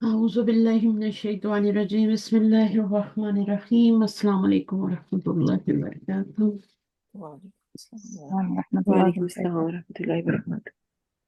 أعوذ بالله من الشيطان الرجيم بسم الله الرحمن الرحيم السلام عليكم ورحمة الله وبركاته. وعلیکم السلام السلام ورحمۃ اللہ وعلیکم السلام وبرکاتہ۔ ورحمۃ اللہ وبرکاتہ۔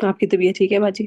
تو آپ کی طبیعت ٹھیک ہے باجی؟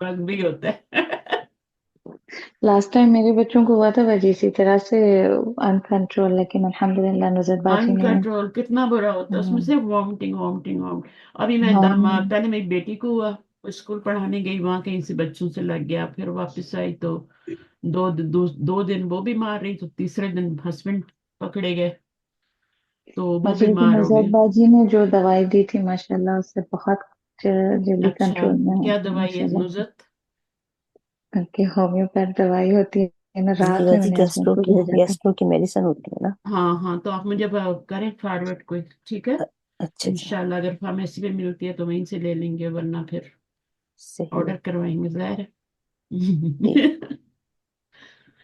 بگ بھی ہوتا ہے۔ لاسٹ ٹائم میرے بچوں کو ہوا تھا باجی اسی طرح سے ان کنٹرول، لیکن الحمد للہ نظر باجی ان نے کنٹرول کتنا برا ہوتا ہے، اس میں ہاں سے وامٹنگ وامٹنگ وامٹنگ۔ ابھی میں پہلے میری بیٹی کو ہوا، اسکول پڑھانے گئی، وہاں کہیں سے بچوں سے لگ گیا، پھر واپس آئی تو 2 دن وہ بیمار رہی، تو تیسرے دن ہسبینڈ پکڑے گئے تو وہ باجی لیکن بیمار ہو نظر گئے۔ باجی نے جو دوائی دی تھی ماشاءاللہ اس سے بہت جلدی اچھا، کنٹرول میں کیا ہے دوائی ہے ماشاءاللہ سے، نزت؟ کہ ہومیوپیتھ دوائی ہوتی ہے نا، جی رات میں باجی میں نے ہسبینڈ گیسٹرو کو کی بھیجا تھا۔ گیسٹرو کی میڈیسن ہوتی ہے نا۔ ہاں ہاں، تو آپ مجھے کریں فارورڈ کوئی، ٹھیک ہے؟ اچھا جی، انشاءاللہ اگر فارمیسی پہ ملتی ہے تو وہیں سے لے لیں گے، ورنہ پھر صحیح ہے، آرڈر کروائیں گے، ظاہر ہے۔ ٹھیک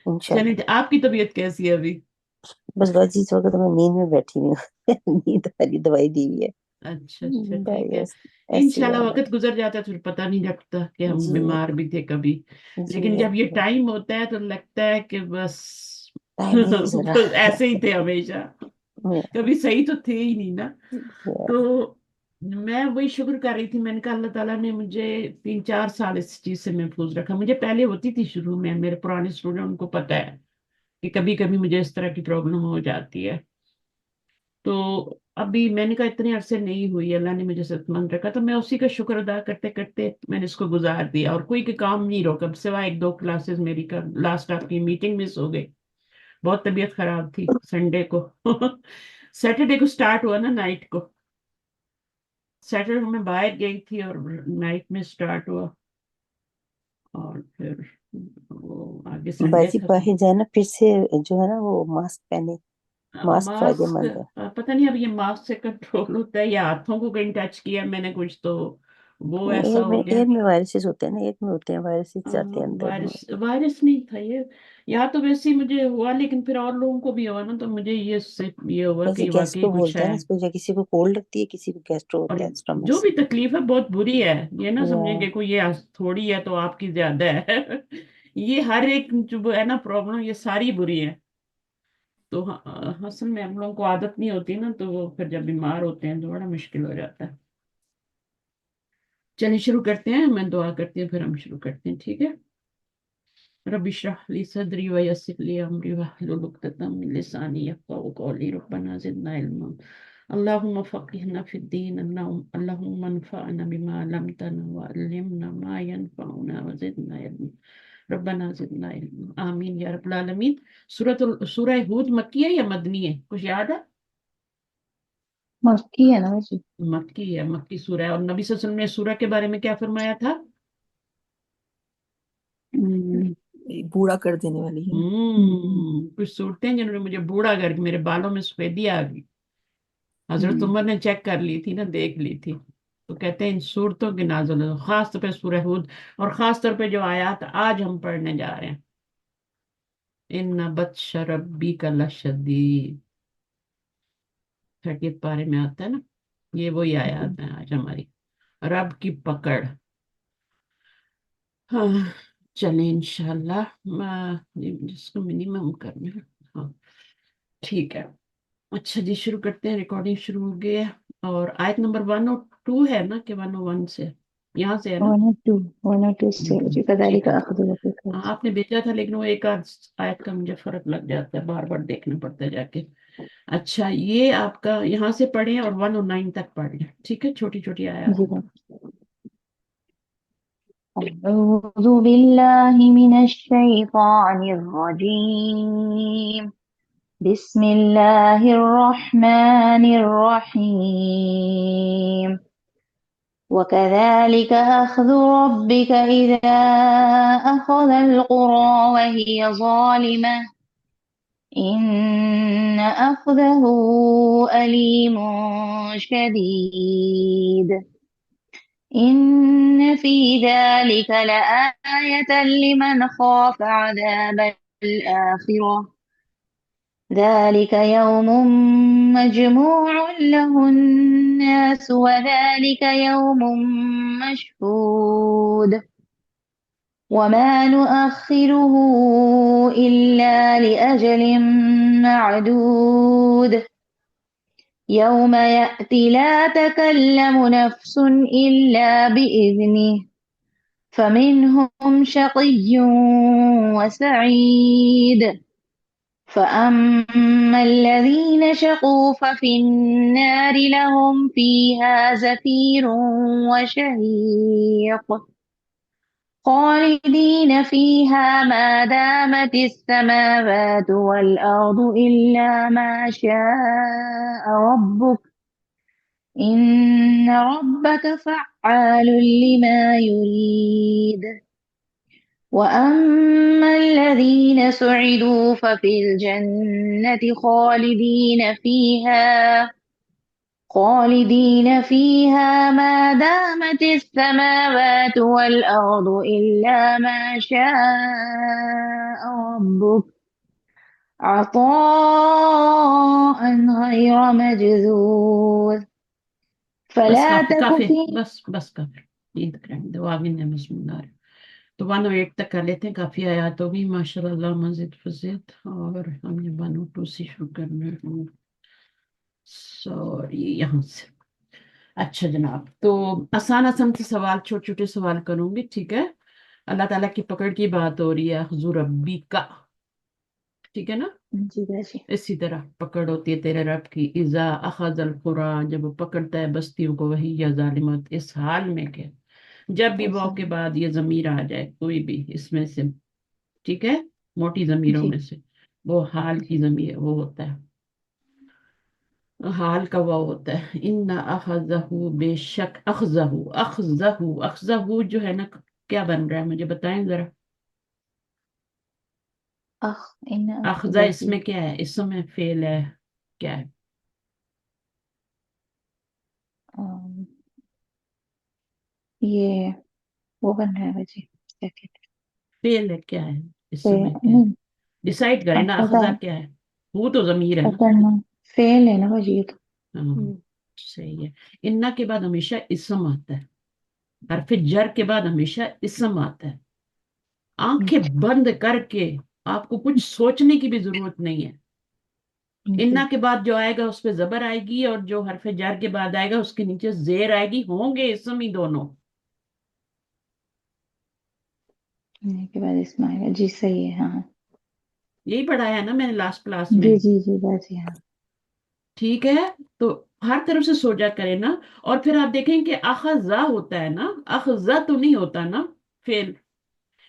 انشاءاللہ۔ چلیے، آپ کی طبیعت کیسی ہے ابھی؟ بس باجی اس وقت میں نیند میں بیٹھی ہوئی ہوں، نیند والی دوائی دی ہوئی ہے۔ اچھا اچھا، ٹھیک ہے۔ بس ایسے ہی انشاءاللہ ہے۔ وقت گزر جاتا ہے تو پھر پتہ نہیں لگتا کہ ہم جی بیمار بھی تھے کبھی، جی لیکن جب یہ ٹائم ہوتا ہے تو لگتا ہے کہ بس ٹائم ہی گزرا۔ بس ایسے ہی تھے ہمیشہ، کبھی صحیح تو تھے ہی نہیں نا۔ تو میں وہی شکر کر رہی تھی، میں نے کہا اللہ تعالیٰ نے مجھے 3-4 سال اس چیز سے محفوظ رکھا۔ مجھے پہلے ہوتی تھی شروع میں، میرے پرانے اسٹوڈنٹ ان کو پتہ ہے کہ کبھی کبھی مجھے اس طرح کی پرابلم ہو جاتی ہے، تو ابھی میں نے کہا اتنے عرصے نہیں ہوئی، اللہ نے مجھے صحت مند رکھا، تو میں اسی کا شکر ادا کرتے کرتے میں نے اس کو گزار دیا، اور کوئی کام نہیں روکا سوائے 1-2 کلاسز میری کا، لاسٹ آپ کی میٹنگ مس ہو گئی، بہت طبیعت خراب تھی سنڈے کو سیٹرڈے کو سٹارٹ ہوا نا نائٹ کو، سیٹرڈے کو میں باہر گئی تھی اور نائٹ میں سٹارٹ ہوا، اور پھر وہ آگے سنڈے باجی تھا تو باہر جائے نا پھر سے جو ہے نا وہ ماسک پہنے، ماسک فائدے ماسک، مند ہے۔ پتہ نہیں اب یہ ماسک سے کنٹرول ہوتا ہے یا ہاتھوں کو کہیں ٹچ کیا میں نے کچھ تو وہ ایسا ہو گیا۔ ایئر میں وائرسز ہوتے ہیں نا، ایئر میں ہوتے ہیں وائرسز، جاتے ہیں اندر وائرس میں۔ وائرس نہیں تھا یہ، یا تو ویسے ہی مجھے ہوا، لیکن پھر اور لوگوں کو بھی ہوا نا، تو مجھے یہ اس سے یہ ہوا ویسے کہ واقعی گیسٹرو کچھ بولتے ہیں ہے۔ نا اس کو، یا کسی کو کولڈ لگتی ہے کسی کو گیسٹرو اور ہوتا ہے اسٹمک جو سے۔ بھی تکلیف ہے بہت بری ہے، یہ نہ یا سمجھیں کہ کوئی یہ تھوڑی ہے تو آپ کی زیادہ ہے یہ ہر ایک جو ہے نا پرابلم، یہ ساری بری ہے، تو اصل میں ہم لوگوں کو عادت نہیں ہوتی نا، تو وہ پھر جب بیمار ہوتے ہیں تو بڑا مشکل ہو جاتا ہے۔ چلیے شروع کرتے ہیں، میں دعا کرتی ہوں پھر ہم شروع کرتے ہیں، ٹھیک ہے؟ رب اشرح لي صدري ويسر لي امري واحلل عقدة من لساني يفقهوا قولي ربنا زدنا علما اللهم فقهنا في الدين اللهم انفعنا بما علمتنا وعلمنا ما ينفعنا وزدنا علما ربنا زدنا علما، آمین یا رب العالمین۔ سورہ ہود مکی ہے یا مدنی ہے، کچھ یاد ہے؟ مکی ہے نا باجی؟ مکی ہے، مکی سورہ ہے۔ اور نبی صلی اللہ علیہ وسلم نے سورہ کے بارے میں کیا فرمایا تھا؟ بوڑھا کر دینے والی ہے نا؟ کچھ صورتیں جنہوں نے مجھے بوڑھا کر کے میرے بالوں میں سفیدی آ گئی، حضرت عمر نے چیک کر لی تھی نا، دیکھ لی تھی، تو کہتے ہیں ان صورتوں کی نازل ہو، خاص طور پہ سورہ ہود، اور خاص طور پہ جو آیات آج ہم پڑھنے جا رہے ہیں، ان بطش ربک لشدید، 30 پارے میں آتا ہے نا، یہ وہی آیات ہیں آج ہماری، رب کی پکڑ۔ ہاں چلیں انشاءاللہ جس کو منیمم کرنا ہے۔ ہاں ٹھیک ہے، اچھا جی شروع کرتے ہیں، ریکارڈنگ شروع ہو گئی ہے، اور آیت نمبر 102 ہے نا کہ 101 سے، یہاں سے ہے نا؟ 102 102 سے جی، ٹھیک كذلك ہے، أخذ ربك. آپ نے بھیجا تھا لیکن وہ ایک آدھ آیت کا مجھے فرق لگ جاتا ہے، بار بار دیکھنا پڑتا ہے جا کے۔ اچھا یہ آپ کا یہاں سے پڑھیں اور 109 تک پڑھ لیں، ٹھیک ہے، چھوٹی چھوٹی آیات جی ہیں۔ أعوذ بالله من الشيطان الرجيم. بسم الله الرحمن الرحيم. وكذلك أخذ ربك إذا أخذ القرى وهي ظالمة إن أخذه أليم شديد. إن في ذلك لآية لمن خاف عذاب الآخرة. ذلك يوم مجموع له الناس وذلك يوم مشهود وما نؤخره إلا لأجل معدود. يوم يأتي لا تكلم نفس إلا بإذنه فمنهم شقي وسعيد. فأما الذين شقوا ففي النار لهم فيها زفير وشهيق خالدين فيها ما دامت السماوات والأرض إلا ما شاء ربك إن ربك فعال لما يريد. وأما الذين سعدوا ففي الجنة خالدين فيها ما دامت السماوات والأرض إلا ما شاء ربك عطاء غير مجذوذ. بس فلا کافی تك کافی، في بس کافی، عید کریں دعا بھی نہیں بسم اللہ۔ تو 108 تک کر لیتے ہیں، کافی آیات ہوگی ماشاء اللہ مزید فزید، اور ہم یہ 102 سے شروع کرنا ہے، سوری یہاں سے۔ اچھا جناب، تو آسان آسان سے سوال، چھوٹے چھوٹے سوال کروں گی، ٹھیک ہے؟ اللہ تعالیٰ کی پکڑ کی بات ہو رہی ہے، حضور ربی کا، ٹھیک ہے نا؟ جی باجی. اسی طرح پکڑ ہوتی ہے تیرے رب کی، اذا اخذ القرى، جب وہ پکڑتا ہے بستیوں کو، وہی یا ظالمت، اس حال میں کہ جب بھی واو کے بعد یہ ضمیر آ جائے کوئی بھی اس میں سے، ٹھیک ہے، موٹی ضمیروں جی میں سے، وہ حال کی ضمیر وہ ہوتا ہے، حال کا واو ہوتا ہے۔ ان اخذہ، بے شک اخذہ، اخذہ جو ہے نا، کیا بن رہا ہے مجھے بتائیں ذرا؟ إن اخذہ اس أخذه میں کیا ہے؟ اسم ہے، فعل ہے، کیا ہے؟ آم، یہ وہ بن رہا ہے باجی، کیا کہتے فعل ہے، کیا ہے؟ اسم ہیں ہے، کیا ہے؟ نہیں ڈیسائیڈ کریں نا، أخذ اخذہ کیا ہے؟ وہ تو ضمیر ہے نا۔ پکڑنا فعل ہے نا باجی یہ تو. ہاں صحیح ہے، انا کے بعد ہمیشہ اسم آتا ہے، حرف جر کے بعد ہمیشہ اسم آتا ہے، آنکھیں بند کر کے آپ کو کچھ سوچنے کی بھی ضرورت نہیں ہے۔ جی انا کے بعد جو آئے گا اس پہ زبر آئے گی، اور جو حرف جر کے بعد آئے گا اس کے نیچے زیر آئے گی، ہوں گے اسم ہی دونوں۔ کے بعد اسماعیل جی صحیح ہے ہاں. یہی پڑھایا ہے نا میں نے لاسٹ کلاس میں، جی جی جی باجی ہاں. ٹھیک ہے؟ تو ہر طرف سے سوچا کرے نا، اور پھر آپ دیکھیں کہ اخذا ہوتا ہے نا، اخذا تو نہیں ہوتا نا فعل،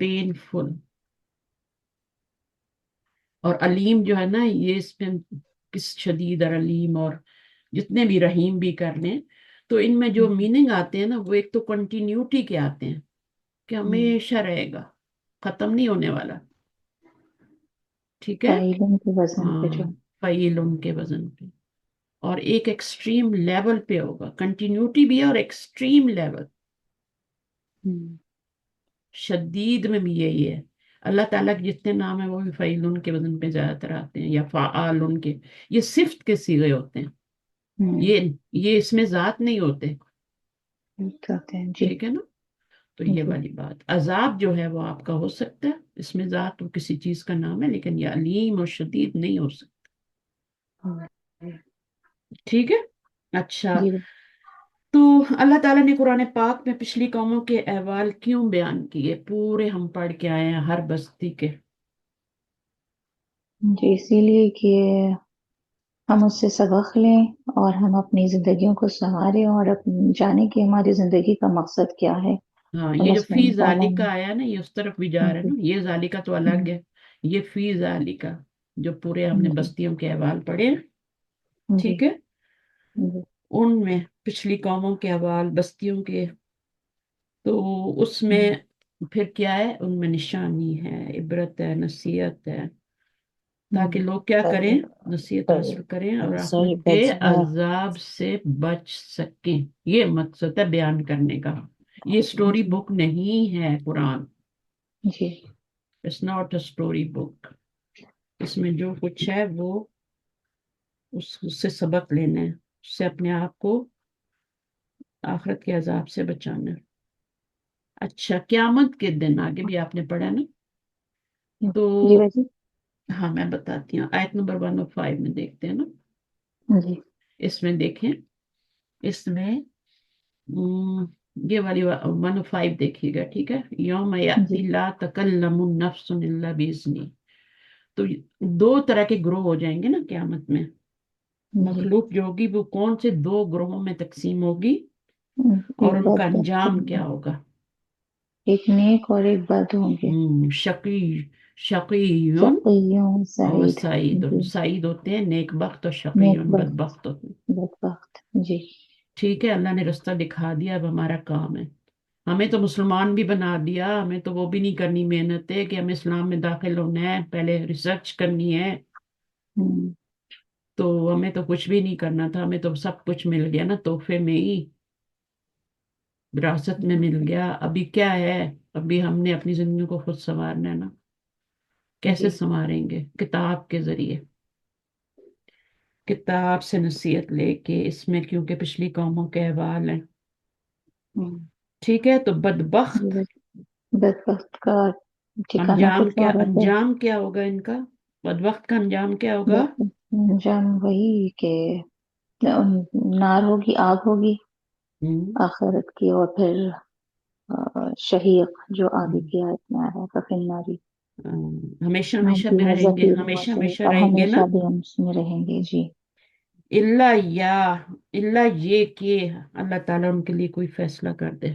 painful. اور علیم جو ہے نا یہ اس میں کس شدید اور علیم اور جتنے بھی رحیم بھی کر لیں تو ان میں جو میننگ آتے ہیں نا وہ ایک تو کنٹینیوٹی کے آتے ہیں کہ ہمیشہ رہے گا، ختم نہیں ہونے والا. ٹھیک ہے، فائلوں کے وزن پہ ہاں جو فعیل ان کے وزن پہ، اور ایک ایکسٹریم لیول پہ ہوگا. کنٹینیوٹی بھی ہے اور ایکسٹریم لیول. شدید میں بھی یہی ہے. اللہ تعالیٰ کے جتنے نام ہیں وہ بھی فعیل ان کے وزن پہ زیادہ تر آتے ہیں، یا فعال ان کے. یہ صفت کے صیغے ہوتے ہیں، یہ اس میں ذات نہیں ہوتے. ہوتے ہیں جی. ٹھیک ہے نا. تو یہ جی والی بات. عذاب جو ہے وہ آپ کا ہو سکتا ہے، اس میں ذات تو کسی چیز کا نام ہے، لیکن یہ علیم اور شدید نہیں ہو سکتا. ٹھیک ہے. اچھا، جی تو اللہ تعالیٰ نے قرآن پاک میں پچھلی قوموں کے احوال کیوں بیان کیے؟ پورے ہم پڑھ کے آئے ہیں ہر بستی کے. جی اسی لیے کہ ہم اس سے سبق لیں اور ہم اپنی زندگیوں کو سنواریں اور جانیں کہ ہماری زندگی کا مقصد کیا ہے. ہاں، یہ اللہ جو فی سبحانہ تعالیٰ ذالکہ آیا نا یہ اس طرف بھی جا رہا ہے جی نا. یہ ذالکہ تو الگ ہے، یہ فی ذالکہ جو پورے ہم نے جی بستیوں کے احوال پڑھے ہیں. جی ٹھیک ہے. جی ان میں پچھلی قوموں کے احوال بستیوں کے، تو اس میں پھر کیا ہے؟ ان میں نشانی ہے، عبرت ہے، نصیحت ہے، تاکہ لوگ کیا کریں؟ نصیحت حاصل کریں اور سوری آخرت کے باجی میں عذاب سے بچ سکیں. یہ مقصد ہے بیان کرنے کا. یہ سٹوری جی بک نہیں ہے قرآن. جی اٹس ناٹ اے سٹوری بک. اس میں جو کچھ ہے وہ اس سے سبق لینا ہے، اس سے اپنے آپ کو آخرت کے عذاب سے بچانا ہے. اچھا، قیامت کے دن آگے بھی آپ نے پڑھا نا. تو جی باجی ہاں میں بتاتی ہوں، آیت نمبر 105 میں دیکھتے ہیں نا. جی اس میں دیکھیں، اس میں یہ والی 105 دیکھیے گا. ٹھیک ہے. یوم جی یأتی لا تکلم نفس الا باذنہ. تو دو طرح کے گروہ ہو جائیں گے نا قیامت میں. جی مخلوق جو ہوگی وہ کون سے دو گروہوں میں تقسیم ہوگی اور ایک ان کا بدبخت انجام کیا ہوگا؟ ایک نیک اور ایک بد ہوں گے. شقی، شقیون شقیوں اور سعید سعید. جی سعید ہوتے ہیں نیک بخت، اور نیک شقیون بخت بدبخت ہوتے ہیں. بدبخت جی. ٹھیک ہے. اللہ نے رستہ دکھا دیا، اب ہمارا کام ہے. ہمیں تو مسلمان بھی بنا دیا، ہمیں تو وہ بھی نہیں کرنی محنت ہے کہ ہمیں اسلام میں داخل ہونا ہے، پہلے ریسرچ کرنی ہے. تو ہمیں تو کچھ بھی نہیں کرنا تھا، ہمیں تو سب کچھ مل گیا نا تحفے میں ہی، وراثت میں مل گیا. ابھی کیا ہے؟ ابھی ہم نے اپنی زندگی کو خود سنوارنا ہے نا. کیسے جی سنواریں گے؟ کتاب کے ذریعے، کتاب سے نصیحت لے کے. اس میں کیونکہ پچھلی قوموں کے احوال ہیں. ٹھیک ہے. تو جی بدبخت بدبخت کا ٹھکانہ انجام کچھ کیا، اور ہوتا ہے. انجام کیا ہوگا ان کا؟ بدبخت کا انجام کیا ہوگا؟ بدبخت کا انجام وہی کہ نار ہوگی، آگ ہوگی ہم، آخرت کی، اور پھر شہیق جو آگے ہم، کی آیت میں آ رہا ہے کفن ناری. ہمیشہ ہم ہمیشہ میں فیہا رہیں گے، زفیر و ہمیشہ شہیق، ہمیشہ اور رہیں گے نا. ہمیشہ بھی ہم اس میں رہیں گے جی. اللہ یہ کہ اللہ تعالیٰ ان کے لیے کوئی فیصلہ کر دے.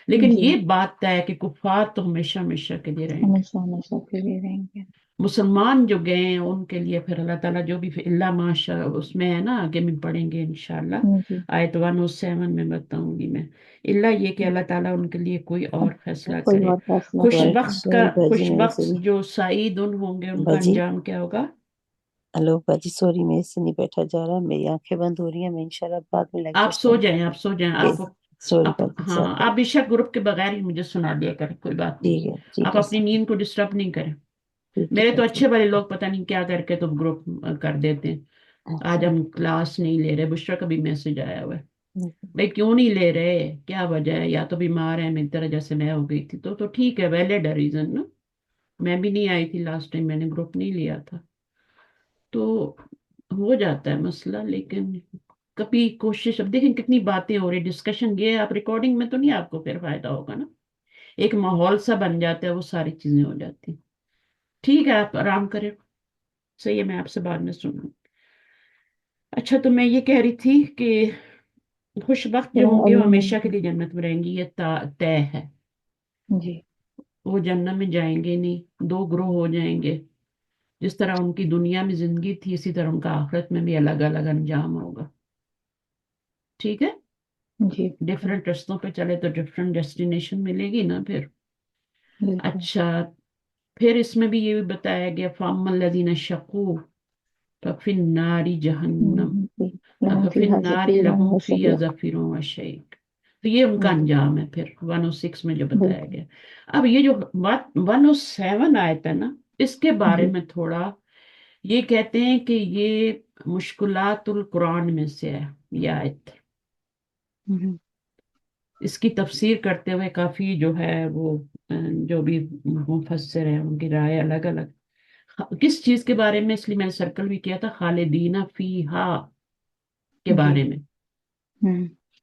لیکن جی یہ بات طے ہے کہ کفار تو ہمیشہ ہمیشہ کے لیے رہیں گے. ہمیشہ ہمیشہ کے لیے رہیں گے. مسلمان جو گئے ہیں ان کے لیے پھر اللہ تعالیٰ جو بھی اللہ ماشاء اس میں ہے نا، آگے میں پڑھیں گے انشاءاللہ. جی آیت 107 میں بتاؤں گی میں. اللہ یہ کہ اللہ تعالیٰ ان کے لیے کوئی اور فیصلہ کوئی کرے. اور فیصلہ خوش کرے. بخت کا، سوری باجی خوش میرے سے بخت بھی جو سعید ان ہوں گے ان کا باجی انجام کیا ہوگا؟ ہلو باجی سوری میرے سے نہیں بیٹھا جا رہا، میری آنکھیں بند ہو رہی ہیں، میں انشاءاللہ بعد میں آپ لیکچر سو سنوں جائیں، آپ سو جائیں. آپ سوری آپ باجی ہاں، سوری. آپ بے شک گروپ کے بغیر ہی مجھے سنا دیا کریں، کوئی بات نہیں. ٹھیک آپ ہے اپنی نیند کو ڈسٹرب نہیں کریں. ٹھیک ہے میرے تو باجی. اچھے بڑے لوگ پتہ نہیں کیا کر کے تو گروپ کر دیتے ہیں. اچھا آج ہم کلاس نہیں لے رہے. بشرا کا بھی میسج آیا ہوا ہے، بھائی کیوں نہیں لے رہے، کیا وجہ ہے؟ یا تو بیمار ہے، میری طرح جیسے میں ہو گئی تھی. تو ٹھیک ہے، ویلڈ ہے ریزن نا. میں بھی نہیں آئی تھی لاسٹ ٹائم، میں نے گروپ نہیں لیا تھا. تو ہو جاتا ہے مسئلہ. لیکن کبھی کوشش، اب دیکھیں کتنی باتیں ہو رہی، ڈسکشن یہ آپ ریکارڈنگ میں تو نہیں، آپ کو پھر فائدہ ہوگا نا. ایک ماحول سا بن جاتا ہے، وہ ساری چیزیں ہو جاتی ہیں. ٹھیک ہے، آپ آرام کریں. صحیح ہے، میں آپ سے بعد میں سنوں. اچھا، تو میں یہ کہہ رہی تھی کہ خوش بخت جو ہوں گے وہ علیم ہمیشہ کے لیے جنت میں رہیں گی، یہ طے ہے. جی وہ جنت میں جائیں گے نہیں، دو گروہ ہو جائیں گے. جس طرح ان کی دنیا میں زندگی تھی اسی طرح ان کا آخرت میں بھی الگ الگ انجام ہوگا. ٹھیک ہے، جی ڈفرینٹ رستوں پہ چلے تو ڈفرینٹ ڈیسٹینیشن ملے گی نا پھر. بالکل. اچھا، پھر اس میں بھی یہ بھی بتایا گیا فَأَمَّا الَّذِينَ شَقُوا فَفِي النَّارِ جَهَنَّمَ لهم فِي فيها النَّارِ زفير لَهُمْ فِيهَا وشهيق. زَفِيرٌ وَشَهِيقٌ. تو یہ ان کا جی انجام ہے پھر 106 میں جو بتایا بالکل. گیا. اب یہ جو 107 آیت ہے نا، اس کے بارے جی میں تھوڑا یہ کہتے ہیں کہ یہ مشکلات القرآن میں سے ہے یہ آیت. ہوں، اس کی تفسیر کرتے ہوئے کافی جو ہے وہ جو بھی مفسر ہیں ان کی رائے الگ الگ. کس چیز کے بارے میں، اس لیے میں نے سرکل بھی کیا تھا، خالدین فیہا کے جی بارے میں.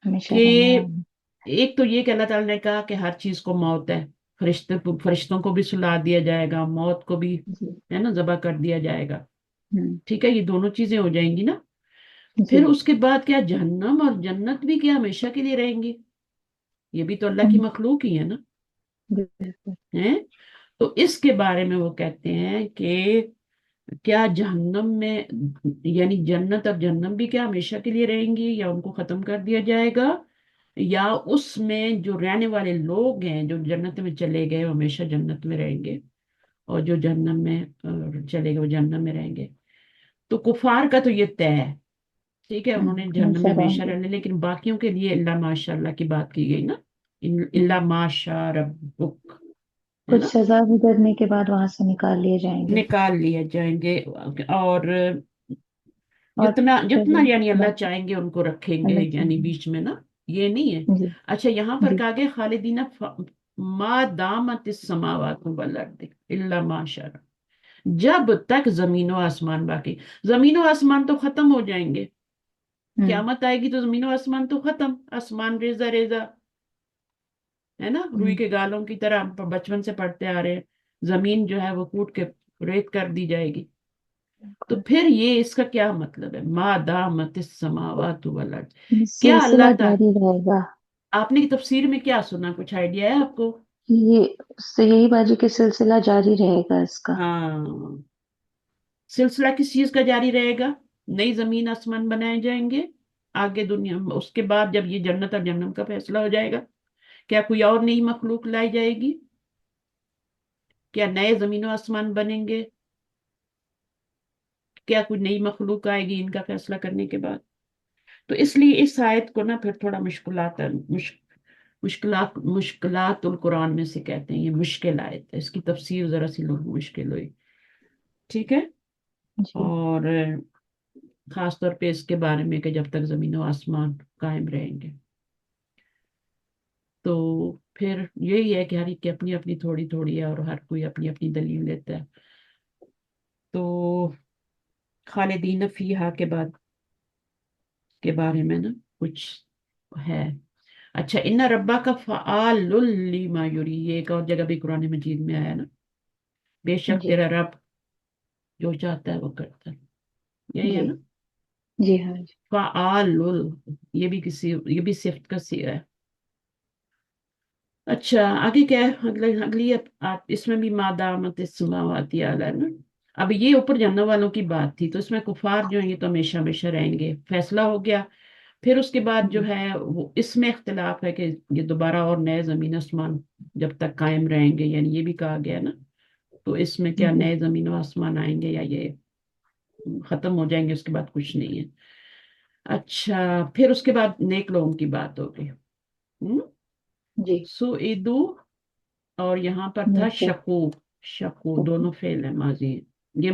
ہمیشہ کہ رہنے ایک تو یہ کہ اللہ تعالیٰ نے کہا کہ ہر چیز کو موت ہے، فرشتوں کو بھی سلا دیا جائے گا، موت کو بھی جی ہے نا ذبح کر دیا جائے گا. ہوں، ٹھیک ہے، یہ دونوں چیزیں ہو جائیں گی نا. جی پھر اس کے بعد کیا جہنم اور جنت بھی کیا ہمیشہ کے لیے رہیں گی؟ یہ بھی تو اللہ کی ہوں، مخلوق ہی ہے نا. بالکل. ہیں؟ تو اس کے بارے میں وہ کہتے ہیں کہ کیا جہنم میں یعنی جنت، اب جہنم بھی کیا ہمیشہ کے لیے رہیں گی یا ان کو ختم کر دیا جائے گا، یا اس میں جو رہنے والے لوگ ہیں جو جنت میں چلے گئے وہ ہمیشہ جنت میں رہیں گے، اور جو جہنم میں چلے گئے وہ جہنم میں رہیں گے. تو کفار کا تو یہ طے ہے. ٹھیک ہے، انہوں نے جہنم ہمیشہ میں رہیں ہمیشہ گے. رہنے، لیکن باقیوں کے لیے اللہ ماشاء اللہ کی بات کی گئی نا، ہوں، اللہ ماشاء ربک، ہے کچھ نا، سزا گزرنے کے بعد وہاں سے نکال لیے جائیں گے نکال لیے جائیں گے. اور اور جتنا پھر جتنا یعنی اللہ باقی چاہیں گے ان کو رکھیں گے، اللہ یعنی چاہیں. بیچ میں نا، یہ نہیں ہے. جی اچھا، یہاں پر جی کہا گیا خالدین ما دامت السماوات والارض الا ما شاء، جب تک زمین و آسمان باقی. زمین و آسمان تو ختم ہو جائیں گے، ہوں، قیامت آئے گی تو زمین و آسمان تو ختم، آسمان ریزہ ریزہ ہے نا، روئی ہوں، کے گالوں کی طرح ہم بچپن سے پڑھتے آ رہے ہیں. زمین جو ہے وہ کوٹ کے ریت کر دی جائے گی. تو پھر یہ اس کا کیا مطلب ہے ما دامت السماوات والارض؟ کیا سلسلہ اللہ تعالی، جاری رہے گا. آپ نے تفسیر میں کیا سنا، کچھ آئیڈیا ہے آپ کو؟ یہ اس سے یہی باجی کہ سلسلہ جاری رہے گا اس کا. ہاں، سلسلہ کس چیز کا جاری رہے گا؟ نئی زمین آسمان بنائے جائیں گے آگے دنیا میں. اس کے بعد جب یہ جنت اور جہنم کا فیصلہ ہو جائے گا، کیا کوئی اور نئی مخلوق لائی جائے گی؟ کیا نئے زمین و آسمان بنیں گے؟ کیا کوئی نئی مخلوق آئے گی ان کا فیصلہ کرنے کے بعد؟ تو اس لیے اس آیت کو نا پھر تھوڑا مشکلات القرآن میں سے کہتے ہیں. یہ مشکل آیت ہے، اس کی تفسیر ذرا سی لوگ مشکل ہوئی. ٹھیک ہے، جی اور خاص طور پہ اس کے بارے میں کہ جب تک زمین و آسمان قائم رہیں گے. تو پھر یہی ہے کہ ہر ایک کی اپنی اپنی تھوڑی تھوڑی ہے اور ہر کوئی اپنی اپنی دلیل لیتا ہے. تو خالدین فیہا کے بعد کے بارے میں نا کچھ ہے. اچھا، ان ربا کا فعال لما یری، یہ ایک اور جگہ بھی قرآن مجید میں آیا نا، بے شک جی تیرا رب جو چاہتا ہے وہ کرتا ہے، یہی ہے جی نا. جی ہاں جی. فعال، یہ بھی صفت کا صیغہ ہے. اچھا، آگے کیا ہے، اگلی اس میں بھی مادامت السماوات اعلیٰ نا. اب یہ اوپر جاننے والوں کی بات تھی، تو اس میں کفار جو ہیں یہ تو ہمیشہ ہمیشہ رہیں گے، فیصلہ ہو گیا. پھر اس کے بعد جو ہے وہ اس میں اختلاف ہے کہ یہ دوبارہ اور نئے زمین آسمان جب تک قائم رہیں گے، یعنی یہ بھی کہا گیا نا. تو اس میں کیا جی نئے زمین و آسمان آئیں گے یا یہ ختم ہو جائیں گے، اس کے بعد کچھ نہیں ہے. اچھا، پھر اس کے بعد نیک لوگوں کی بات ہوگی. جی سوئدو، اور یہاں پر تھا نیکو شکو. شکو دونوں فعل ہے ماضی ہے. یہ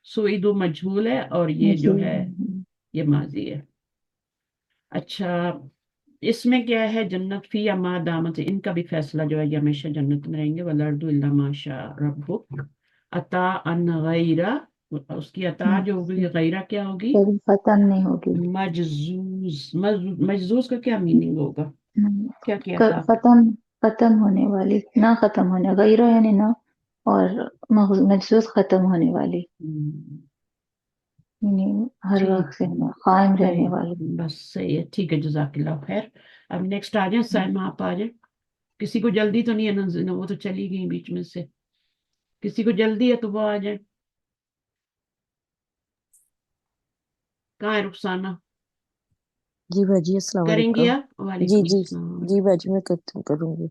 سوئدو مجھول ہے اور یہ جو ہے یہ ماضی ہے. اچھا، اس میں کیا ہے، جنت فی یا ما دامت، ان کا بھی فیصلہ جو ہے یہ ہمیشہ جنت میں رہیں گے. والارض الا ما شاء ربک عطا ان غیرہ، اس کی عطا جو ہوگی غیرہ کیا ہوگی؟ کبھی ختم نہیں ہوگی. مجزوز کا کیا میننگ ہوگا؟ کیا کیا تھا؟ ختم ختم ہونے والی، نہ ختم ہونے، غیرہ یعنی نہ، اور محسوس ختم ہونے والی، یعنی ہر ٹھیک وقت سے قائم رہنے صحیح، والی. بس صحیح ہے. ٹھیک ہے، جزاک اللہ خیر. اب نیکسٹ آ جائیں سائمہ، آپ آ جائیں. کسی کو جلدی تو نہیں ہے نا، وہ تو چلی گئی بیچ میں سے. کسی کو جلدی ہے تو وہ آ جائے. کہاں ہے رخسانہ؟ جی باجی السلام کریں گی علیکم. آپ؟ جی وعلیکم جی السلام. جی باجی میں کروں گی.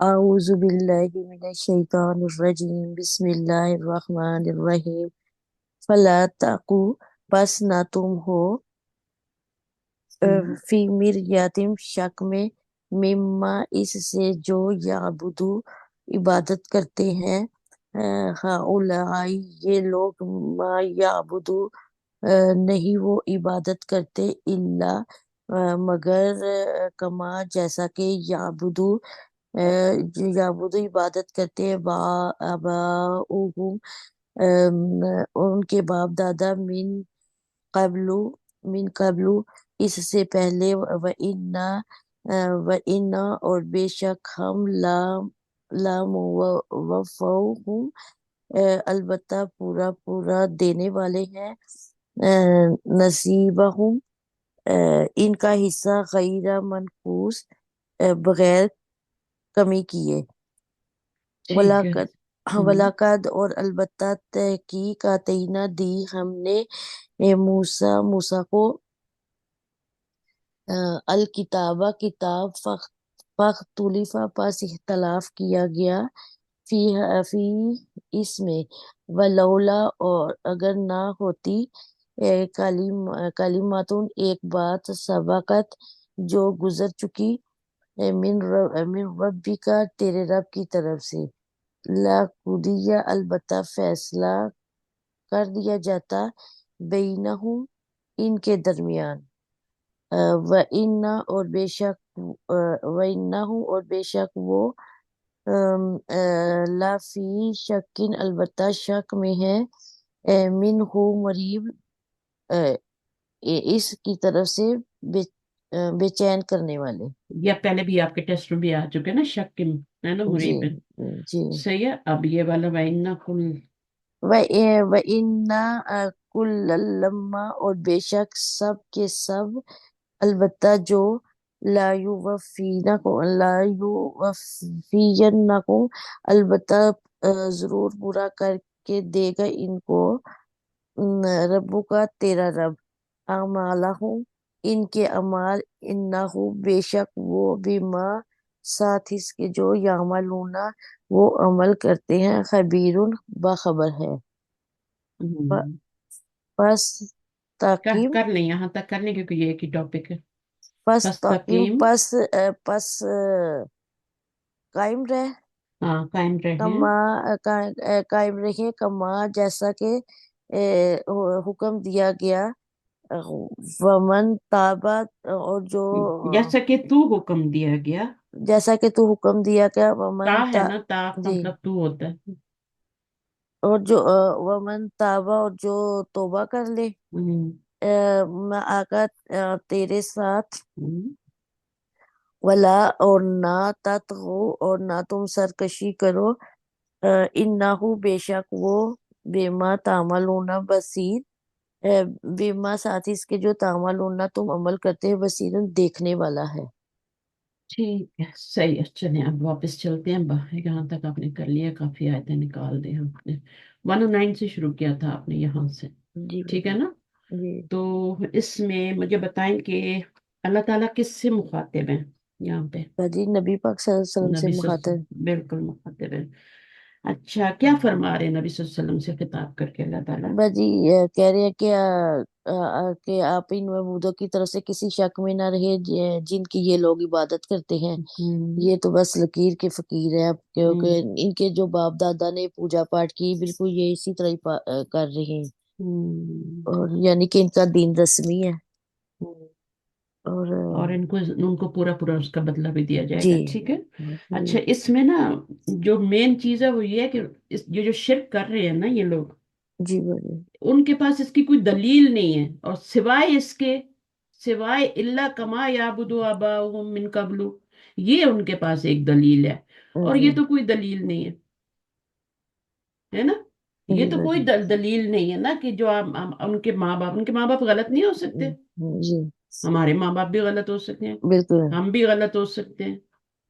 اعوذ باللہ من الشیطان الرجیم بسم اللہ الرحمن الرحیم. فلا تقو، پس نہ تم ہو، فی مریتم شک میں، مما اس سے جو یعبدو عبادت کرتے ہیں، ہؤلاء یہ لوگ، ما یعبدو نہیں وہ عبادت کرتے، الا مگر کما جیسا کہ یعبدو عبادت کرتے ہیں، آباؤہم ان کے باپ دادا، قبلو من قبلو اس سے پہلے، و انا اور بے شک ہم لاموفوہم البتہ پورا پورا دینے والے ہیں، نصیبہم ان کا حصہ، غیر منقوص بغیر کمی کیے. ٹھیک ہے. ولاقد ولاقد اور البتہ تحقیق آتینا دی ہم نے موسیٰ کو الکتابہ کتاب، فاختلف پس اختلاف کیا گیا، فی اس میں، ولولا اور اگر نہ ہوتی، کلماتن ایک بات، سبقت جو گزر چکی، من ربک تیرے رب کی طرف سے، لقضی البتہ فیصلہ کر دیا جاتا، بینہم ان کے درمیان، وَإِنَّ اور بے شک وَإِنَّهُ اور بے شک وہ لَفِي شَکٍ البتہ شک میں ہے، منہ مریب اس کی طرف سے بے چین کرنے والے. یا پہلے بھی آپ کے ٹیسٹ میں بھی آ چکے نا، شک ہے نا، جی مریب. جی. صحیح ہے. اب یہ والا وَإِنَّ كُلَّ. وَإِنَّ كُلًّا لَمَّا اور بے شک سب کے سب، البتہ جو، لا یوفینکم البتہ ضرور پورا کر کے دے گا ان کو، ربو کا تیرا رب، اعمالہم ان کے اعمال، انہ بے شک وہ، بما ساتھ اس کے جو، یعملون وہ عمل کرتے ہیں، خبیرن باخبر ہے. پس تاکیم کر لیں، یہاں تک کر لیں کیونکہ یہ ایک ہی ٹاپک ہے. پس تاکیم فستقیم. پس قائم رہ، ہاں، قائم رہیں. کما قائم رہے، کما جیسا کہ حکم دیا گیا، ومن تابا اور جو، جیسا کہ تو حکم دیا گیا. جیسا کہ تو حکم دیا گیا، ومن تا ہے نا، تا کا جی، مطلب تو ہوتا ہے. اور جو ومن تابا اور جو توبہ کر لے، ہم، میں آقا تیرے ساتھ، ہم. ولا اور نہ تطغو اور نہ تم سرکشی کرو، انہو بے شک وہ، بما تعملون بصیر، بما ساتھ اس کے جو، تعملون تم عمل کرتے ہیں، بصیر دیکھنے والا ہے. ٹھیک ہے، صحیح ہے. چلیں اب واپس چلتے ہیں باہر. یہاں تک آپ نے کر لیا، کافی آیتیں نکال دی ہم نے. 109 سے شروع کیا تھا آپ نے یہاں سے. جی ٹھیک ہے بھائی. نا؟ جی تو اس میں مجھے بتائیں کہ اللہ تعالیٰ کس سے مخاطب ہیں یہاں پہ؟ باجی نبی پاک صلی اللہ علیہ وسلم سے نبی صلی اللہ علیہ مخاطب. وسلم، بالکل مخاطب ہیں. اچھا، کیا فرما رہے ہیں نبی صلی اللہ علیہ وسلم سے خطاب کر کے اللہ تعالیٰ؟ باجی کہہ رہے ہیں کہ آپ ان محمودوں کی طرف سے کسی شک میں نہ رہے، جن کی یہ لوگ عبادت کرتے ہیں، ہم، یہ تو بس لکیر کے فقیر ہیں، کیونکہ ہم، ان کے جو باپ دادا نے پوجا پاٹ کی، بالکل یہ اسی طرح ہی کر رہے ہیں، ہم، اور یعنی کہ ان کا دین رسمی ہے. ہم. اور اور ان کو پورا پورا اس کا بدلہ بھی دیا جائے جی گا. ٹھیک ہے. جی اچھا، اس میں نا جو مین چیز ہے وہ یہ ہے کہ یہ جو شرک کر رہے ہیں نا یہ لوگ، جی باجی. ان کے پاس اس کی کوئی دلیل نہیں ہے، اور سوائے اس کے، سوائے اللہ کما یعبدو آباؤہم من قبل، یہ ان کے پاس ایک دلیل ہے. اور جی یہ تو کوئی دلیل نہیں ہے نا. جی یہ تو کوئی باجی. دلیل نہیں ہے نا کہ جو ان کے ماں باپ غلط نہیں ہو سکتے. جی ہمارے ماں باپ بھی غلط ہو سکتے ہیں، بالکل. ہم بھی غلط ہو سکتے ہیں،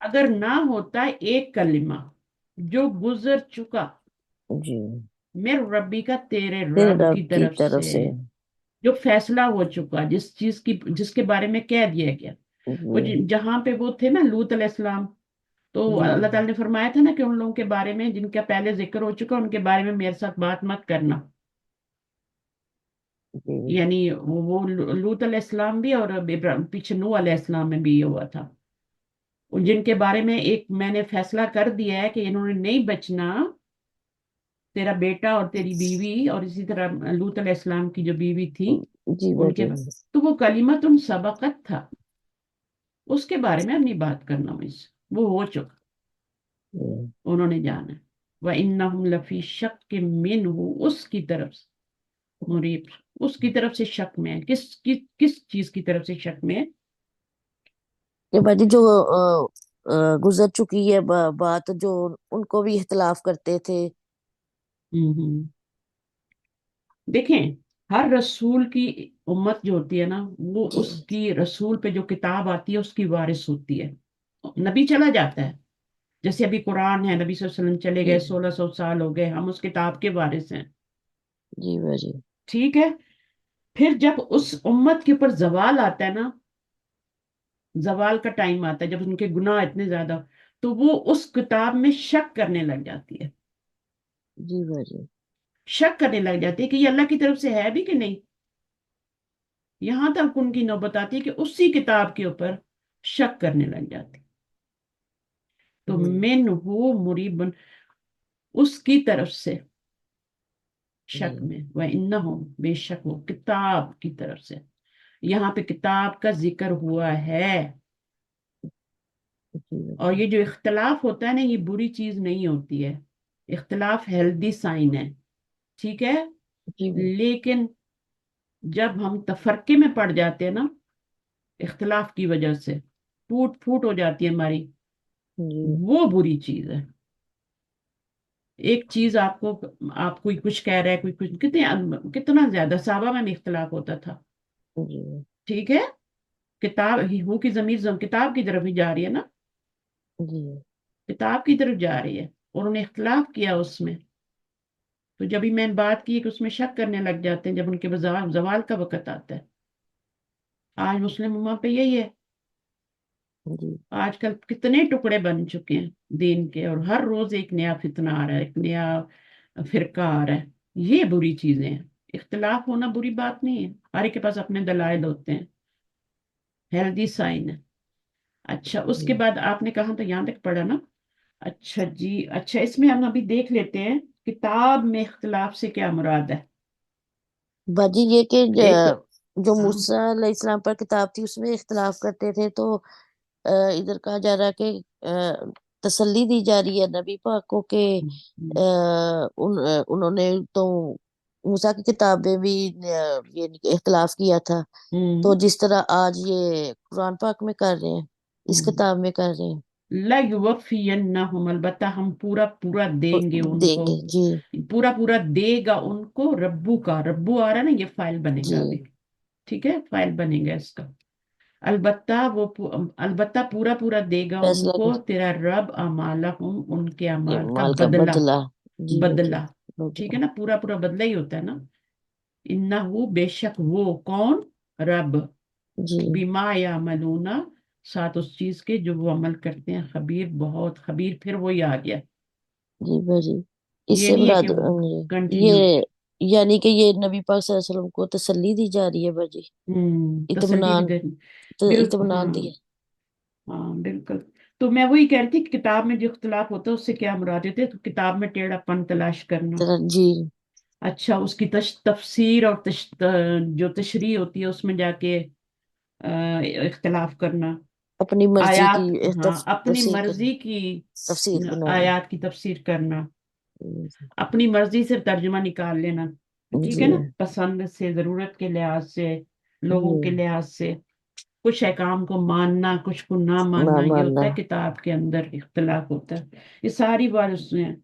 اگر نہ ہوتا ایک کلمہ جو گزر چکا جی میرے ربی کا تیرے تیرے رب رب کی کی طرف طرف سے، سے، جو فیصلہ ہو چکا، جس کے بارے میں کہہ دیا گیا، وہ جی جہاں پہ وہ تھے نا لوط علیہ السلام، تو جی اللہ تعالیٰ نے فرمایا تھا نا کہ ان لوگوں کے بارے میں جن کا پہلے ذکر ہو چکا ان کے بارے میں میرے ساتھ بات مت کرنا، جی یعنی وہ لوط علیہ السلام بھی اور پیچھے نوح علیہ السلام میں بھی یہ ہوا تھا، جن کے بارے میں ایک میں نے فیصلہ کر دیا ہے کہ انہوں نے نہیں بچنا، تیرا بیٹا اور تیری بیوی، اور اسی طرح لوط علیہ السلام کی جو بیوی تھی جی ان کے، باجی تو وہ کلمت سبقت تھا، اس کے بارے میں اپنی بات کرنا مجھ سے، وہ ہو چکا، جی انہوں نے جانا ہے، وَإِنَّهُمْ لَفِي شَكٍّ مِّنْهُ، اس کی طرف سے مریب، اس کی طرف سے شک میں ہے، کس چیز کی طرف سے شک میں ہے؟ کہ باجی جو گزر چکی ہے بات، جو ان کو بھی اختلاف کرتے تھے. ہوں دیکھیں، ہر رسول کی امت جو ہوتی ہے نا، وہ جی اس کی رسول پہ جو کتاب آتی ہے اس کی وارث ہوتی ہے، نبی چلا جاتا ہے، جیسے ابھی قرآن ہے، نبی صلی اللہ علیہ وسلم چلے جی گئے، 1600 سال ہو گئے، ہم اس کتاب کے وارث ہیں، جی باجی ٹھیک ہے، پھر جب اس امت کے اوپر زوال آتا ہے نا، زوال کا ٹائم آتا ہے جب ان کے گناہ اتنے زیادہ، تو وہ اس کتاب میں شک کرنے لگ جاتی ہے، جی باجی شک کرنے لگ جاتی ہے کہ یہ اللہ کی طرف سے ہے بھی کہ نہیں، یہاں تک ان کی نوبت آتی ہے کہ اسی کتاب کے اوپر شک کرنے لگ جاتی، تو جی من ہو مریبن، اس کی طرف سے جی شک میں، وَإِنَّهُمْ، بے شک وہ کتاب کی طرف سے، یہاں پہ کتاب کا ذکر ہوا ہے، جی اور باجی یہ جو اختلاف ہوتا ہے نا یہ بری چیز نہیں ہوتی ہے، اختلاف ہیلدی سائن ہے، ٹھیک ہے، جی باجی لیکن جب ہم تفرقے میں پڑ جاتے ہیں نا اختلاف کی وجہ سے، ٹوٹ پھوٹ ہو جاتی ہے ہماری، جی وہ بری چیز ہے، ایک چیز آپ کوئی کچھ کہہ رہا ہے، کوئی کچھ، کتنا زیادہ صحابہ میں بھی اختلاف ہوتا تھا، جی ٹھیک ہے، کتاب ہو کی ضمیر کتاب کی طرف ہی جا رہی ہے نا، جی کتاب کی طرف جا رہی ہے، اور انہوں نے اختلاف کیا اس میں، تو جب ہی میں بات کی کہ اس میں شک کرنے لگ جاتے ہیں جب ان کے زوال کا وقت آتا ہے، آج مسلم امہ پہ یہی ہے، جی آج کل کتنے ٹکڑے بن چکے ہیں دین کے، اور ہر روز ایک نیا فتنہ آ رہا ہے، ایک نیا فرقہ آ رہا ہے، یہ بری چیزیں ہیں، اختلاف ہونا بری بات نہیں ہے، ہر ایک کے پاس اپنے دلائل ہوتے ہیں، ہیلدی سائن ہے، اچھا اس جی کے بعد آپ نے کہا تو یہاں تک پڑھا نا، اچھا جی، اچھا اس میں ہم ابھی دیکھ لیتے ہیں کتاب میں اختلاف سے کیا مراد ہے، باجی یہ کہ ایک تو جو ہاں موسیٰ علیہ السلام پر کتاب تھی اس میں اختلاف کرتے تھے، تو ادھر کہا جا رہا ہے کہ تسلی دی جا رہی ہے نبی پاک کو کہ انہوں نے تو موسیٰ کی کتاب میں بھی یہ اختلاف کیا تھا، تو ہوں جس طرح آج یہ قرآن پاک میں کر رہے ہیں، اس کتاب میں کر رہے ہیں، لَيُوَفِّيَنَّهُمْ، البتہ ہم پورا پورا دیں گے ان دیں کو، گے. جی پورا پورا دے گا ان کو، ربو کا، ربو آ رہا ہے نا، یہ فائل بنے جی گا ابھی، ٹھیک ہے، فائل بنے گا اس کا، البتہ البتہ پورا پورا دے گا ان فیصلہ کو کر تیرا رب اعمالہم، ان کے یہ اعمال کا مال کا بدلہ، بدلہ. جی باجی بدلہ، ٹھیک بدلہ. ہے نا، پورا پورا بدلہ ہی ہوتا ہے نا، انہو بے شک وہ کون، رب، جی بما یعملون، ساتھ اس چیز کے جو وہ عمل کرتے ہیں، خبیر، بہت خبیر، پھر وہی آ گیا، جی باجی اس یہ سے نہیں ہے کہ مراد کنٹینیو، یہ یعنی کہ یہ نبی پاک صلی اللہ علیہ وسلم کو تسلی دی جا رہی ہے باجی، تسلی بھی اطمینان دے، بالکل اطمینان ہاں، دیا. ہاں بالکل، تو میں وہی کہہ رہی تھی کہ کتاب میں جو اختلاف ہوتا ہے اس سے کیا مراد ہوتے، تو کتاب میں ٹیڑھا پن تلاش کرنا، جی اچھا اس کی تفسیر اور جو تشریح ہوتی ہے اس میں جا کے اختلاف کرنا، اپنی مرضی کی آیات، ہاں اپنی تفسیر کرنا، مرضی کی تفسیر بنانا. آیات کی تفسیر کرنا، جی اپنی مرضی سے ترجمہ نکال لینا، ٹھیک ہے جی نا، پسند سے، ضرورت کے لحاظ سے، لوگوں کے لحاظ سے، کچھ احکام کو ماننا، کچھ کو نہ نہ ماننا، یہ ماننا. ہوتا ہے کتاب کے اندر اختلاف ہوتا ہے، یہ ساری بات اس میں ہے،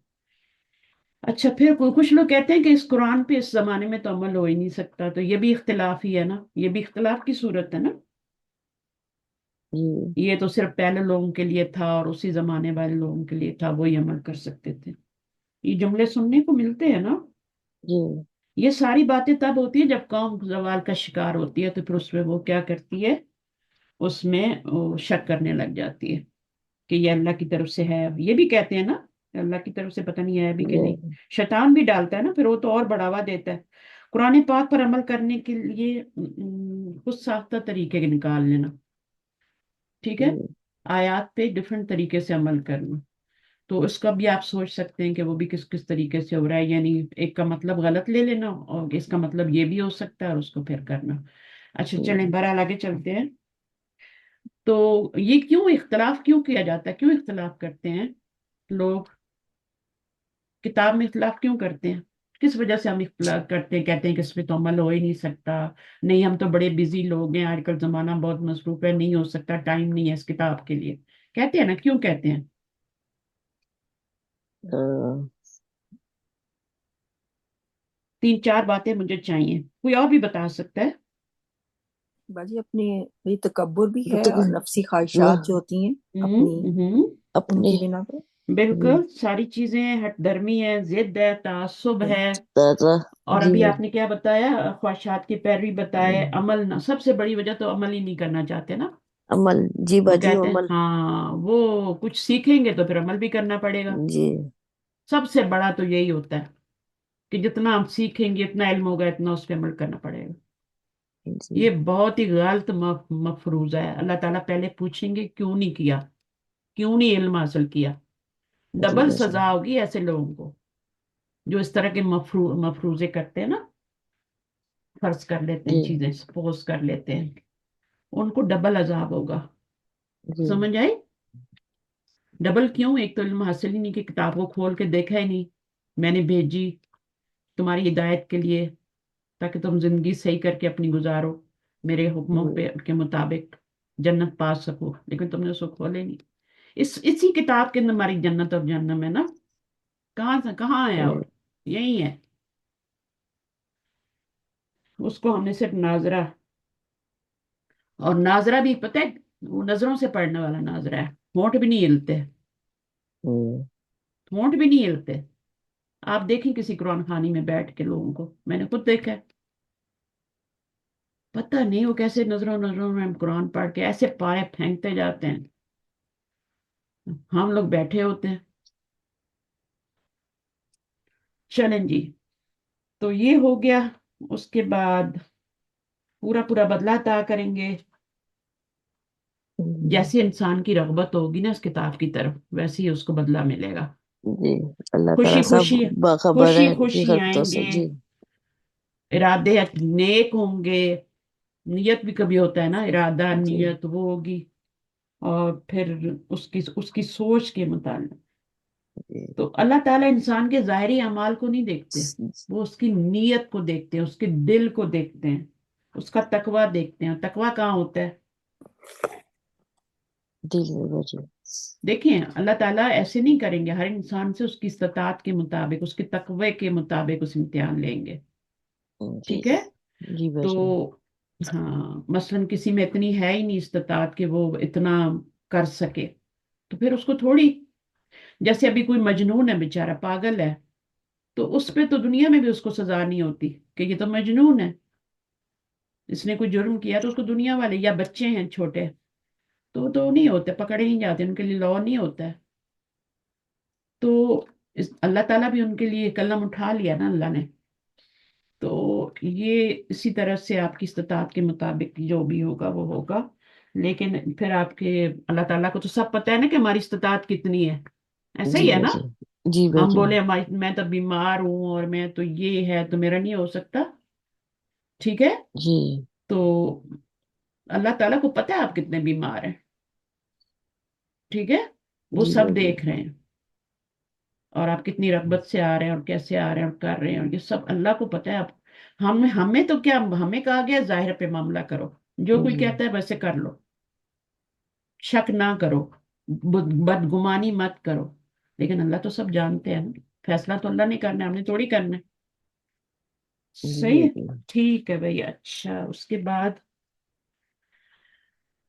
اچھا پھر کچھ لوگ کہتے ہیں کہ اس قرآن پہ اس زمانے میں تو عمل ہو ہی نہیں سکتا، تو یہ بھی اختلاف ہی ہے نا، یہ بھی اختلاف کی صورت ہے نا، جی یہ تو صرف پہلے لوگوں کے لیے تھا اور اسی زمانے والے لوگوں کے لیے تھا، وہی عمل کر سکتے تھے۔ یہ جملے سننے کو ملتے ہیں نا۔ جی یہ ساری باتیں تب ہوتی ہیں جب قوم زوال کا شکار ہوتی ہے، تو پھر اس میں وہ کیا کرتی ہے، اس میں وہ شک کرنے لگ جاتی ہے کہ یہ اللہ کی طرف سے ہے۔ یہ بھی کہتے ہیں نا اللہ کی طرف سے پتہ نہیں ہے بھی کہ نہیں۔ جی شیطان بھی ڈالتا ہے نا، پھر وہ تو اور بڑھاوا دیتا ہے۔ قرآن پاک پر عمل کرنے کے لیے خود ساختہ طریقے نکال لینا، ٹھیک ہے، جی آیات پہ ڈفرنٹ طریقے سے عمل کرنا، تو اس کا بھی آپ سوچ سکتے ہیں کہ وہ بھی کس کس طریقے سے ہو رہا ہے، یعنی ایک کا مطلب غلط لے لینا اور اس کا مطلب یہ بھی ہو سکتا ہے اور اس کو پھر کرنا۔ اچھا چلیں بہرحال آگے چلتے ہیں۔ تو یہ کیوں اختلاف کیوں کیا جاتا ہے، کیوں اختلاف کرتے ہیں لوگ، کتاب میں اختلاف کیوں کرتے ہیں، کس وجہ سے ہم اختلاف کرتے ہیں، کہتے ہیں کہ اس پہ تو عمل ہو ہی نہیں سکتا، نہیں ہم تو بڑے بزی لوگ ہیں، آج کل زمانہ بہت مصروف ہے، نہیں ہو سکتا، ٹائم نہیں ہے اس کتاب کے لیے، کہتے ہیں نا، کیوں کہتے ہیں؟ تین چار باتیں مجھے چاہیے، کوئی اور بھی بتا سکتا ہے؟ باجی اپنے یہ تکبر بھی وہ ہے تو اور نفسی خواہشات جو ہوتی ہیں اپنی، ہوں ان اپنے کی بنا پہ۔ بالکل ساری چیزیں، ہٹ درمی ہے، ضد ہے، تعصب ہے، طرح اور جی ابھی آپ نے کیا بتایا، خواہشات کی پیروی بتائے، عمل نہ، سب سے بڑی وجہ تو عمل ہی نہیں کرنا چاہتے نا۔ عمل جی وہ باجی کہتے ہیں عمل ہاں وہ کچھ سیکھیں گے تو پھر عمل بھی کرنا پڑے گا، جی سب سے بڑا تو یہی ہوتا ہے کہ جتنا ہم سیکھیں گے اتنا علم ہوگا، اتنا اس پہ عمل کرنا پڑے گا۔ جی یہ بہت ہی غلط مفروضہ ہے، اللہ تعالیٰ پہلے پوچھیں گے کیوں نہیں کیا، کیوں نہیں علم حاصل کیا، جی ڈبل باجی سزا ہوگی ایسے لوگوں کو جو اس طرح کے مفروضے کرتے ہیں نا، فرض کر لیتے ہیں جی چیزیں، سپوز کر لیتے ہیں، ان کو ڈبل عذاب ہوگا۔ جی سمجھ آئی؟ ڈبل کیوں؟ ایک تو علم حاصل ہی نہیں، کہ کتاب کو کھول کے دیکھا ہی نہیں، میں نے بھیجی تمہاری ہدایت کے لیے تاکہ تم زندگی صحیح کر کے اپنی گزارو، میرے حکموں جی پہ کے مطابق جنت پا سکو، لیکن تم نے اس کو کھولے نہیں۔ اسی کتاب کے اندر ہماری جنت اور جہنم ہے نا، کہاں سے کہاں ہے اور یہی ہے، اس کو ہم نے صرف ناظرہ، اور ناظرہ بھی پتہ ہے وہ نظروں سے پڑھنے والا ناظرہ ہے، ہونٹ بھی نہیں ہلتے، ہونٹ بھی نہیں ہلتے۔ آپ دیکھیں کسی قرآن خوانی میں بیٹھ کے لوگوں کو، میں نے خود دیکھا ہے، پتہ نہیں وہ کیسے نظروں نظروں میں قرآن پڑھ کے ایسے پائے پھینکتے جاتے ہیں، ہم لوگ بیٹھے ہوتے ہیں۔ چلیں جی، تو یہ ہو گیا، اس کے بعد پورا پورا بدلہ عطا کریں گے، جیسے انسان کی رغبت ہوگی نا اس کتاب کی طرف، ویسے ہی اس کو بدلہ ملے گا، جی اللہ خوشی تعالیٰ سب خوشی، باخبر خوشی ہے ان کی خوشی حرکتوں آئیں سے گے، جی ارادے نیک ہوں گے، نیت بھی کبھی ہوتا ہے نا، ارادہ جی نیت وہ ہوگی، اور پھر اس کی سوچ کے مطابق، جی تو اللہ تعالیٰ انسان کے ظاہری اعمال کو نہیں دیکھتے، وہ اس کی نیت کو دیکھتے ہیں، اس کے دل کو دیکھتے ہیں، اس کا تقوی دیکھتے ہیں۔ تقوی کہاں ہوتا ہے؟ دل میں باجی دیکھیں اللہ تعالیٰ ایسے نہیں کریں گے، ہر انسان سے اس کی استطاعت کے مطابق، اس کے تقوی کے مطابق اس امتحان لیں گے، جی ٹھیک ہے؟ جی تو باجی ہاں مثلاً کسی میں اتنی ہے ہی نہیں استطاعت کہ وہ اتنا کر سکے، تو پھر اس کو تھوڑی، جیسے ابھی کوئی مجنون ہے بیچارہ پاگل ہے، تو اس پہ تو دنیا میں بھی اس کو سزا نہیں ہوتی کہ یہ تو مجنون ہے، اس نے کوئی جرم کیا تو اس کو دنیا والے، یا بچے ہیں چھوٹے تو نہیں ہوتے، پکڑے نہیں جاتے، ان کے لیے لا نہیں ہوتا ہے، تو اللہ تعالیٰ بھی ان کے لیے قلم اٹھا لیا نا اللہ نے، تو یہ اسی طرح سے آپ کی استطاعت کے مطابق جو بھی ہوگا وہ ہوگا، لیکن پھر آپ کے اللہ تعالیٰ کو تو سب پتہ ہے نا کہ ہماری استطاعت کتنی ہے، ایسا جی ہی ہے نا، باجی جی ہم باجی بولے میں تو بیمار ہوں اور میں تو یہ ہے تو میرا نہیں ہو سکتا، ٹھیک ہے، جی تو اللہ تعالیٰ کو پتہ ہے آپ کتنے بیمار ہیں، ٹھیک ہے، وہ جی سب باجی دیکھ رہے ہیں، اور آپ کتنی رغبت سے آ رہے ہیں اور کیسے آ رہے ہیں اور کر رہے ہیں، اور یہ سب اللہ کو پتہ ہے، آپ ہمیں تو کیا، ہمیں کہا گیا ظاہر پہ معاملہ کرو، جو کوئی جی کہتا ہے ویسے کر لو، شک نہ کرو، بدگمانی مت کرو، لیکن اللہ تو سب جانتے ہیں نا، فیصلہ تو اللہ نے کرنا ہے، ہم نے تھوڑی کرنا ہے، جی صحیح ہے، باجی ٹھیک ہے بھائی، اچھا اس کے بعد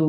2।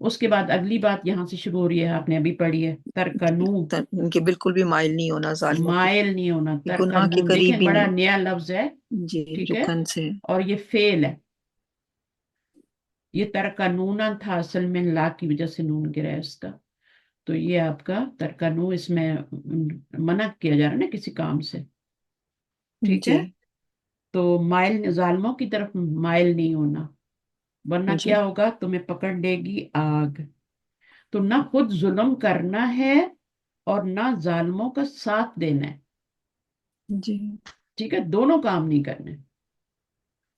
اس کے بعد اگلی بات یہاں سے شروع ہو رہی ہے، آپ نے ابھی پڑھی ہے، ترکنو، ان کے بالکل بھی مائل نہیں ہونا ظالموں کی مائل نہیں ہونا، گناہ کے ترکنو، قریب دیکھیں بھی بڑا نہیں. نیا لفظ ہے، جی ٹھیک ہے، رکن سے. اور یہ فعل ہے. یہ ترکنون تھا اصل میں، لا کی وجہ سے نون گرا ہے اس کا. تو یہ آپ کا ترکنو، اس میں منع کیا جا رہا ہے نا کسی کام سے، ٹھیک ہے. جی تو مائل، ظالموں کی طرف مائل نہیں ہونا، ورنہ جی کیا ہوگا، تمہیں پکڑ لے گی آگ. تو نہ خود ظلم کرنا ہے اور نہ ظالموں کا ساتھ دینا ہے، جی ٹھیک ہے، دونوں کام نہیں کرنے.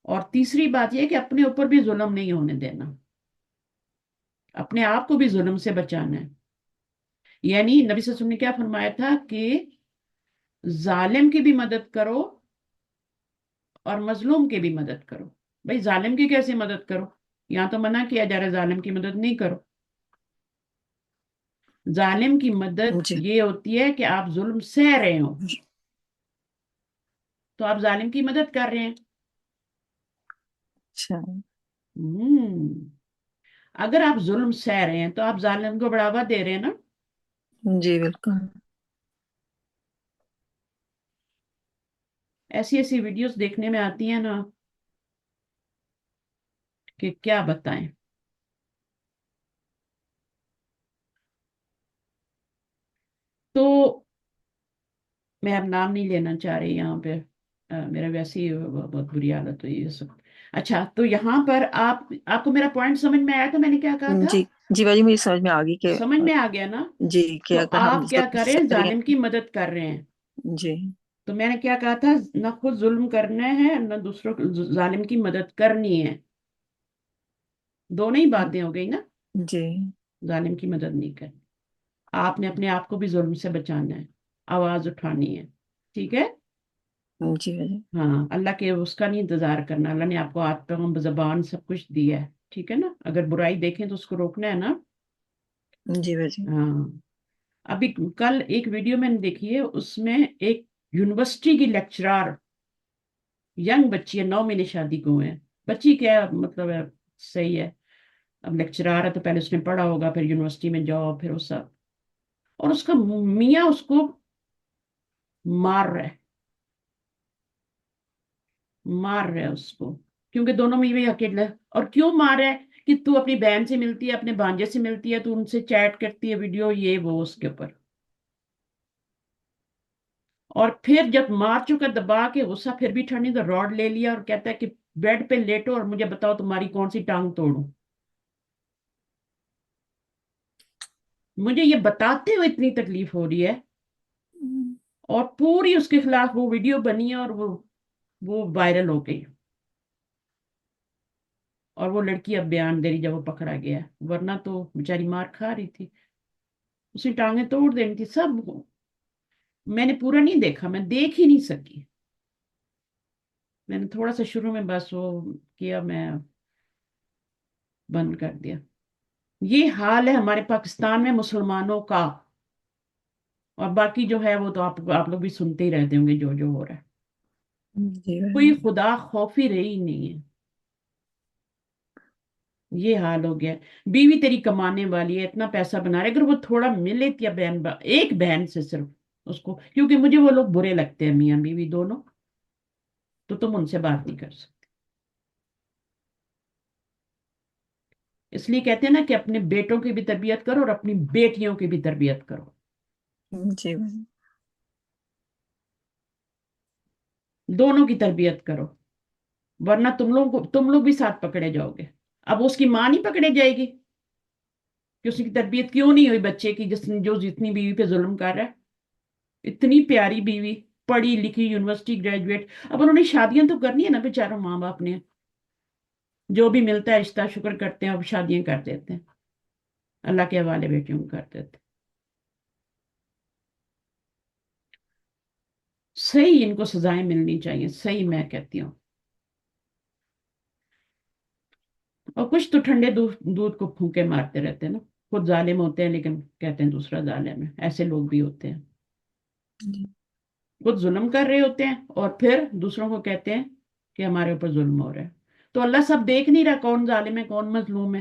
اور تیسری بات یہ کہ اپنے اوپر بھی ظلم نہیں ہونے دینا، اپنے آپ کو بھی ظلم سے بچانا ہے. یعنی نبی صلی اللہ علیہ وسلم نے کیا فرمایا تھا کہ ظالم کی بھی مدد کرو اور مظلوم کی بھی مدد کرو. بھائی ظالم کی کیسے مدد کرو؟ یہاں تو منع کیا جا رہا ہے ظالم کی مدد نہیں کرو. ظالم کی مدد جی یہ ہوتی ہے کہ آپ ظلم سہ رہے ہو تو آپ ظالم کی مدد کر رہے ہیں. اچھا. اگر آپ ظلم سہ رہے ہیں تو آپ ظالم کو بڑھاوا دے رہے ہیں نا. جی بالکل. ایسی ایسی ویڈیوز دیکھنے میں آتی ہیں نا کہ کیا بتائیں. تو میں اب نام نہیں لینا چاہ رہی یہاں پہ، میرا ویسے ہی بہت بری حالت ہوئی ہے سب. اچھا، تو یہاں پر آپ کو میرا پوائنٹ سمجھ میں آیا تھا، میں نے کیا کہا تھا؟ جی جی باجی مجھے سمجھ میں آ گئی کہ سمجھ میں آ گیا نا. جی کہ تو اگر ہم آپ کیا کریں، سب طریقے. ظالم کی مدد کر رہے ہیں. جی تو میں نے کیا کہا تھا، نہ خود ظلم کرنا ہے نہ دوسروں کو ظالم کی مدد کرنی ہے. دونوں ہی باتیں ہو گئی نا. جی ظالم کی مدد نہیں کرنی، آپ نے اپنے آپ کو بھی ظلم سے بچانا ہے، آواز اٹھانی ہے، ٹھیک ہے. جی باجی. ہاں، اللہ کے اس کا نہیں انتظار کرنا، اللہ نے آپ کو ہاتھ پہ زبان سب کچھ دیا ہے، ٹھیک ہے نا. اگر برائی دیکھیں تو اس کو روکنا ہے نا. جی باجی. ہاں. ابھی کل ایک ویڈیو میں نے دیکھی ہے، اس میں ایک یونیورسٹی کی لیکچرار، ینگ بچی ہے، 9 مہینے شادی کو ہوئے ہیں. بچی کیا مطلب ہے، صحیح ہے، اب لیکچرار ہے تو پہلے اس نے پڑھا ہوگا، پھر یونیورسٹی میں جاؤ، پھر وہ سب. اور اس کا میاں اس کو مار رہا ہے، مار رہا ہے اس کو، کیونکہ دونوں میوے اکیلے. اور کیوں مار رہا ہے کہ تو اپنی بہن سے ملتی ہے، اپنے بھانجے سے ملتی ہے، تو ان سے چیٹ کرتی ہے، ویڈیو یہ وہ اس کے اوپر. اور پھر جب مار چکا دبا کے غصہ پھر بھی ٹھنڈی، تو راڈ لے لیا اور کہتا ہے کہ بیڈ پہ لیٹو اور مجھے بتاؤ تمہاری کون سی ٹانگ توڑوں. مجھے یہ بتاتے ہوئے اتنی تکلیف ہو رہی ہے. اور پوری اس کے خلاف وہ ویڈیو بنی ہے اور وہ وائرل ہو گئی. اور وہ لڑکی اب بیان دے رہی جب وہ پکڑا گیا، ورنہ تو بیچاری مار کھا رہی تھی، اس نے ٹانگیں توڑ دینی تھی سب. میں نے پورا نہیں دیکھا، میں دیکھ ہی نہیں سکی. میں نے تھوڑا سا شروع میں بس وہ کیا، میں بند کر دیا. یہ حال ہے ہمارے پاکستان میں مسلمانوں کا. اور باقی جو ہے وہ تو آپ لوگ بھی سنتے ہی رہتے ہوں گے جو ہو رہا ہے. جی کوئی باجی. خدا خوفی رہی نہیں ہے. یہ حال ہو گیا. بیوی تیری کمانے والی ہے، اتنا پیسہ بنا رہے، اگر وہ تھوڑا ملے یا ایک بہن سے صرف اس کو، کیونکہ مجھے وہ لوگ برے لگتے ہیں میاں بیوی دونوں، تو تم ان سے بات نہیں کر سکتے. اس لیے کہتے ہیں نا کہ اپنے بیٹوں کی بھی تربیت کرو اور اپنی بیٹیوں کی بھی تربیت کرو. جی باجی. دونوں کی تربیت کرو، ورنہ تم لوگ بھی ساتھ پکڑے جاؤ گے. اب اس کی ماں نہیں پکڑے جائے گی کہ اس کی تربیت کیوں نہیں ہوئی بچے کی، جو جتنی بیوی پہ ظلم کر رہا ہے. اتنی پیاری بیوی، پڑھی لکھی، یونیورسٹی گریجویٹ. اب انہوں نے شادیاں تو کرنی ہے نا بیچاروں ماں باپ نے، جو بھی ملتا ہے رشتہ شکر کرتے ہیں، اب شادیاں کر دیتے ہیں، اللہ کے حوالے بیٹیوں کو کر دیتے ہیں. صحیح ان کو سزائیں ملنی چاہیے، صحیح میں کہتی ہوں. اور کچھ تو ٹھنڈے دودھ کو پھونکے مارتے رہتے ہیں نا، خود ظالم ہوتے ہیں لیکن کہتے ہیں دوسرا ظالم ہے. ایسے لوگ بھی ہوتے ہیں، جی خود ظلم کر رہے ہوتے ہیں اور پھر دوسروں کو کہتے ہیں کہ ہمارے اوپر ظلم ہو رہا ہے. تو اللہ سب دیکھ نہیں رہا کون ظالم ہے کون مظلوم ہے.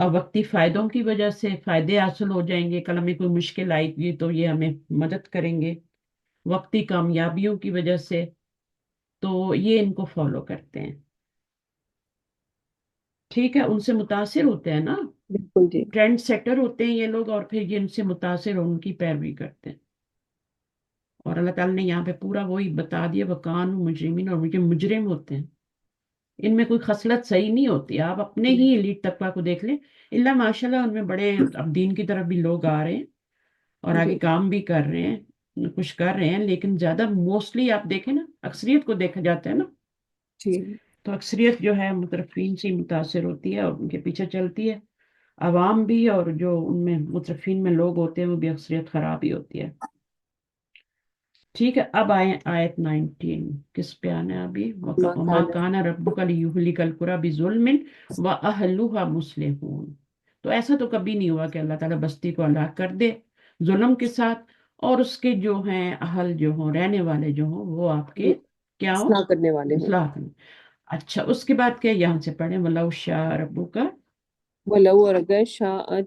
اور وقتی فائدوں کی وجہ سے فائدے حاصل ہو جائیں گے، کل ہمیں کوئی مشکل آئے گی تو یہ ہمیں مدد کریں گے، وقتی کامیابیوں کی وجہ سے، تو یہ ان کو فالو کرتے ہیں. ٹھیک ہے، ان سے متاثر ہوتے ہیں نا، بالکل جی. ٹرینڈ سیٹر ہوتے ہیں یہ لوگ، اور پھر یہ ان سے متاثر ہو ان کی پیروی کرتے ہیں. اور اللہ تعالیٰ نے یہاں پہ پورا وہی بتا دیا، وَكَانُوا مُجْرِمِينَ، اور مجھے مجرم ہوتے ہیں، ان میں کوئی خصلت صحیح نہیں ہوتی. آپ اپنے ہی ایلیٹ طبقہ کو دیکھ لیں، اللہ ماشاء اللہ ان میں بڑے اب دین کی طرف بھی لوگ آ رہے ہیں اور آگے جی کام بھی کر رہے ہیں، کچھ کر رہے ہیں، لیکن زیادہ موسٹلی آپ دیکھیں نا، اکثریت کو دیکھا جاتا ہے نا، جی. تو اکثریت جو ہے مترفین سے ہی متاثر ہوتی ہے اور ان کے پیچھے چلتی ہے. عوام بھی اور جو ان میں مترفین میں لوگ ہوتے ہیں وہ بھی اکثریت خراب ہی ہوتی ہے. ٹھیک ہے، اب آئے آیت 19، کس پہ آنا ہے ابھی؟ وَمَا مکان. كَانَ رَبُّكَ لِيُهْلِكَ الْقُرَىٰ بِظُلْمٍ وَأَهْلُهَا مُصْلِحُونَ. تو ایسا تو کبھی نہیں ہوا کہ اللہ تعالیٰ بستی کو ہلاک کر دے ظلم کے ساتھ، اور اس کے جو ہیں اہل جو ہوں، رہنے والے جو ہوں، وہ آپ کے کیا ہوں؟ اصلاح کرنے والے ہوں. اصلاح کریں. اچھا، اس کے بعد کیا یہاں سے پڑھیں؟ وَلَوْ شَاءَ رَبُّكَ، ولو، اور اگر شاء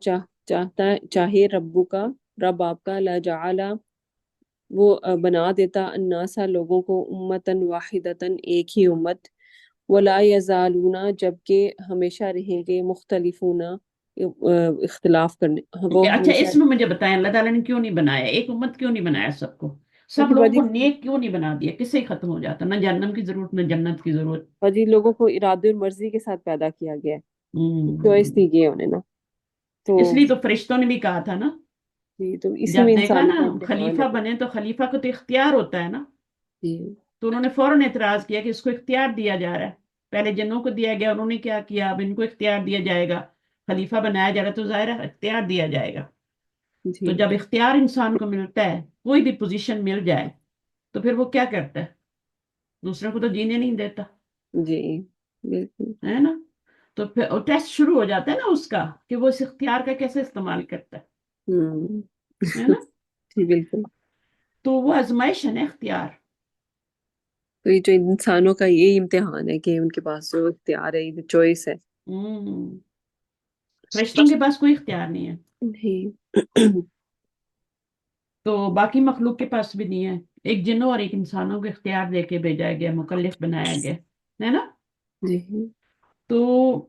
چاہے ربو کا، رب آپ کا، لجعل، وہ بنا دیتا، الناسا لوگوں کو، امتن واحدتن ایک ہی امت، ولا یزالون جبکہ ہمیشہ رہیں گے، مختلفون اختلاف کرنے، وہ اچھا ہمیشہ. اس میں مجھے بتائیں اللہ تعالیٰ نے کیوں نہیں بنایا ایک امت، کیوں نہیں بنایا سب کو، سب کیونکہ لوگوں باجی کو نیک کیوں نہیں بنا دیا؟ کس سے ہی ختم ہو جاتا؟ نہ جہنم کی ضرورت، نہ جنت کی ضرورت. باجی لوگوں کو ارادے اور مرضی کے ساتھ پیدا کیا گیا ہے، چوائس ہم، دی گئی ہے انہیں نا. تو اس لیے تو فرشتوں نے بھی کہا تھا نا، جی، تو اسی میں جب دیکھا انسانوں نا کا امتحان ہے. خلیفہ بنے تو خلیفہ کو تو اختیار ہوتا ہے نا، جی تو انہوں نے فوراً اعتراض کیا کہ اس کو اختیار دیا جا رہا ہے. پہلے جنوں کو دیا گیا، انہوں نے کیا کیا، اب ان کو اختیار دیا جائے گا، خلیفہ بنایا جا رہا ہے تو ظاہر ہے اختیار دیا جائے گا. تو جی جب اختیار انسان کو ملتا ہے، کوئی بھی پوزیشن مل جائے، تو پھر وہ کیا کرتا ہے؟ دوسروں کو تو جینے نہیں دیتا، جی بالکل. ہے نا. تو پھر ٹیسٹ شروع ہو جاتا ہے نا اس کا، کہ وہ اس اختیار کا کیسے استعمال کرتا ہوں. ہے نا. جی بالکل. تو وہ آزمائش ہے نا اختیار. تو یہ جو انسانوں کا یہی امتحان ہے کہ ان کے پاس جو اختیار ہے، جو چوائس ہے. ہم، فرشتوں کے پاس کوئی اختیار نہیں ہے، نہیں. تو باقی مخلوق کے پاس بھی نہیں ہے. ایک جنوں اور ایک انسانوں کو اختیار دے کے بھیجا گیا، مکلف بنایا گیا ہے نا. جی تو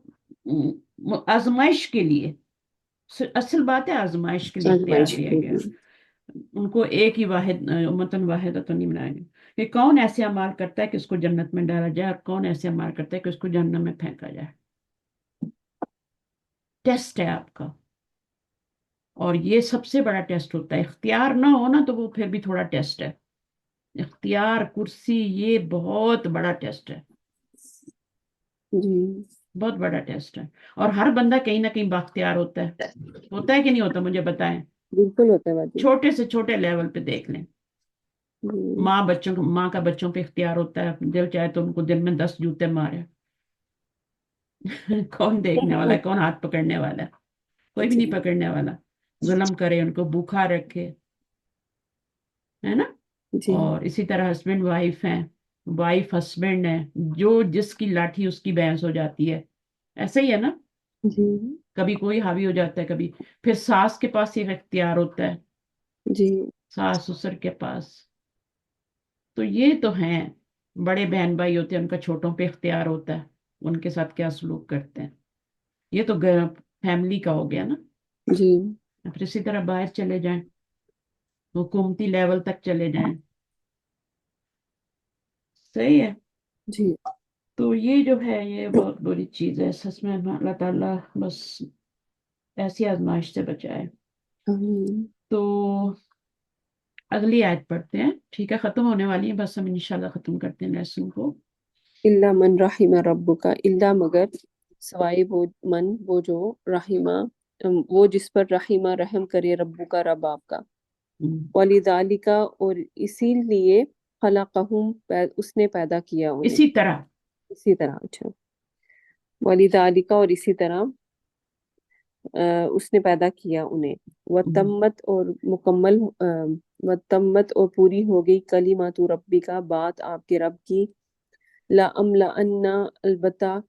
آزمائش کے لیے، اصل بات ہے آزمائش کے لیے اختیار آزمائش دیا کی. گیا. ان کو ایک ہی واحد امتن واحد تو نہیں بنایا گیا کہ کون ایسے اعمال کرتا ہے کہ اس کو جنت میں ڈالا جائے، اور کون ایسے اعمال کرتا ہے کہ اس کو جہنم میں پھینکا جائے. ٹیسٹ ہے آپ کا، اور یہ سب سے بڑا ٹیسٹ ہوتا ہے. اختیار نہ ہونا تو وہ پھر بھی تھوڑا ٹیسٹ ہے، اختیار کرسی یہ بہت بڑا ٹیسٹ ہے، جی بہت بڑا ٹیسٹ ہے. اور ہر بندہ کہیں نہ کہیں بااختیار ہوتا ہے کہ نہیں ہوتا؟ مجھے بتائیں. بالکل ہوتا ہے باجی. چھوٹے سے چھوٹے لیول پہ دیکھ لیں، جی ماں کا بچوں پہ اختیار ہوتا ہے، دل چاہے تو ان کو دن میں 10 جوتے مارے. کون دیکھنے والا ہے؟ کون ہاتھ پکڑنے والا ہے؟ کوئی بھی جی نہیں پکڑنے والا. ظلم کرے، ان کو بھوکا رکھے، ہے نا. جی اور اسی طرح ہسبینڈ وائف ہیں، وائف ہسبینڈ ہے، جو جس کی لاٹھی اس کی بھینس ہو جاتی ہے، ایسا ہی ہے نا. جی کبھی کوئی حاوی ہو جاتا ہے، کبھی پھر ساس کے پاس یہ اختیار ہوتا ہے، جی ساس سسر کے پاس. تو یہ تو ہیں بڑے بہن بھائی ہوتے ہیں، ان کا چھوٹوں پہ اختیار ہوتا ہے، ان کے ساتھ کیا سلوک کرتے ہیں. یہ تو فیملی کا ہو گیا نا. جی پھر اسی طرح باہر چلے جائیں، حکومتی لیول تک چلے جائیں. صحیح ہے. جی. تو یہ جو ہے یہ بہت بری چیز ہے سچ میں. اللہ تعالیٰ بس ایسی آزمائش سے بچائے. آمین. تو اگلی آیت پڑھتے ہیں. ٹھیک ہے، ختم ہونے والی ہے، بس ہم انشاءاللہ ختم کرتے ہیں لیسن کو. اللہ من رحم ربک، اللہ مگر سوائے وہ جو رحمہ، وہ جس پر رحمہ رحم کرے، ربو کا رب آپ کا. وَلِذَالِکَ، اور اسی لیے، خلقہم، اس نے پیدا کیا انہیں. اسی طرح اسی طرح، اچھا. وَلِذَالِکَ، اور اسی طرح اس نے پیدا کیا انہیں. وَتَمَّتْ، اور مکمل، وَتَمَّتْ، اور پوری ہو گئی، کلماتُ ربک، بات آپ کے رب کی، لَأَمْلَأَنَّ، البتہ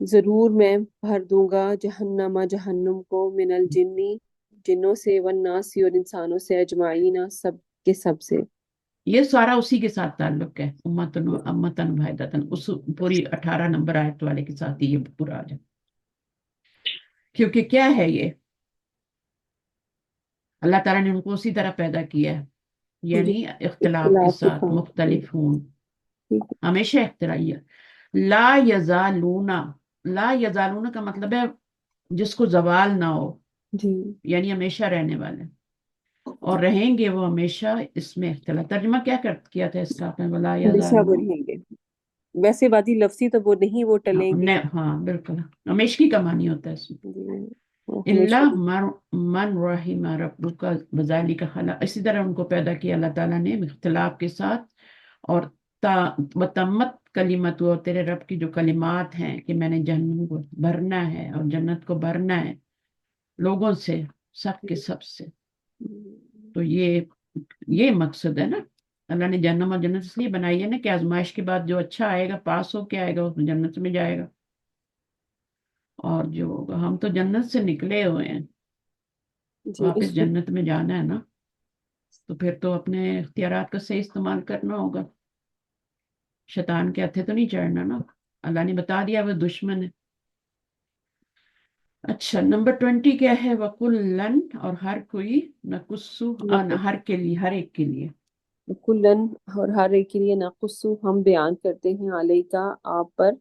ضرور میں بھر دوں گا جہنم کو من الجنی جنوں سے والناس اور انسانوں سے اجمعین سب کے سب سے. یہ سارا اسی کے ساتھ تعلق ہے، امتن واحدتن، اس پوری 18 نمبر آیت والے کے ساتھ ہی یہ پورا آ جائے. کیونکہ کیا ہے یہ، اللہ تعالیٰ نے ان کو اسی طرح پیدا کیا ہے، یعنی اختلاف کے اختلاف کے ساتھ ساتھ. مختلف ہوں، ٹھیک ہے. ہمیشہ اختلاف. لا یزالون، لا یزالون کا مطلب ہے جس کو زوال نہ ہو، جی یعنی ہمیشہ رہنے والے، اور رہیں گے وہ ہمیشہ اس میں اختلاف. ترجمہ کیا کیا تھا اس کا آپ نے؟ ولا ہمیشہ وہ یزالون. رہیں گے. ویسے بادی لفظی تو وہ نہیں، وہ ٹلیں گے. ہاں بالکل، ہمیشگی کا معنی ہوتا ہے اس میں. جی وہ ہمیشہ. اللہ من رحم ربک بذالک خلق، اسی طرح ان کو پیدا کیا اللہ تعالیٰ نے اختلاف کے ساتھ. اور وتمت کلمت، اور تیرے رب کی جو کلمات ہیں کہ میں نے جہنم کو بھرنا ہے اور جنت کو بھرنا ہے لوگوں سے، سب کے سب سے. تو یہ مقصد ہے نا، اللہ نے جہنم اور جنت اس لیے بنائی ہے نا کہ آزمائش کے بعد جو اچھا آئے گا، پاس ہو کے آئے گا، وہ جنت میں جائے گا. اور جو ہم تو جنت سے نکلے ہوئے ہیں، جی واپس جنت میں جانا ہے نا، تو پھر تو اپنے اختیارات کا صحیح استعمال کرنا ہوگا. شیطان کے ہتھے تو نہیں چڑھنا نا، اللہ نے بتا دیا وہ دشمن ہے. اچھا نمبر 20 کیا ہے؟ وَكُلًّا، اور ہر کوئی، نقصو، ہر کے لیے، ہر ایک کے لیے. کلن، اور ہر ایک کے لیے، نقصو ہم بیان کرتے ہیں، علیکا آپ پر،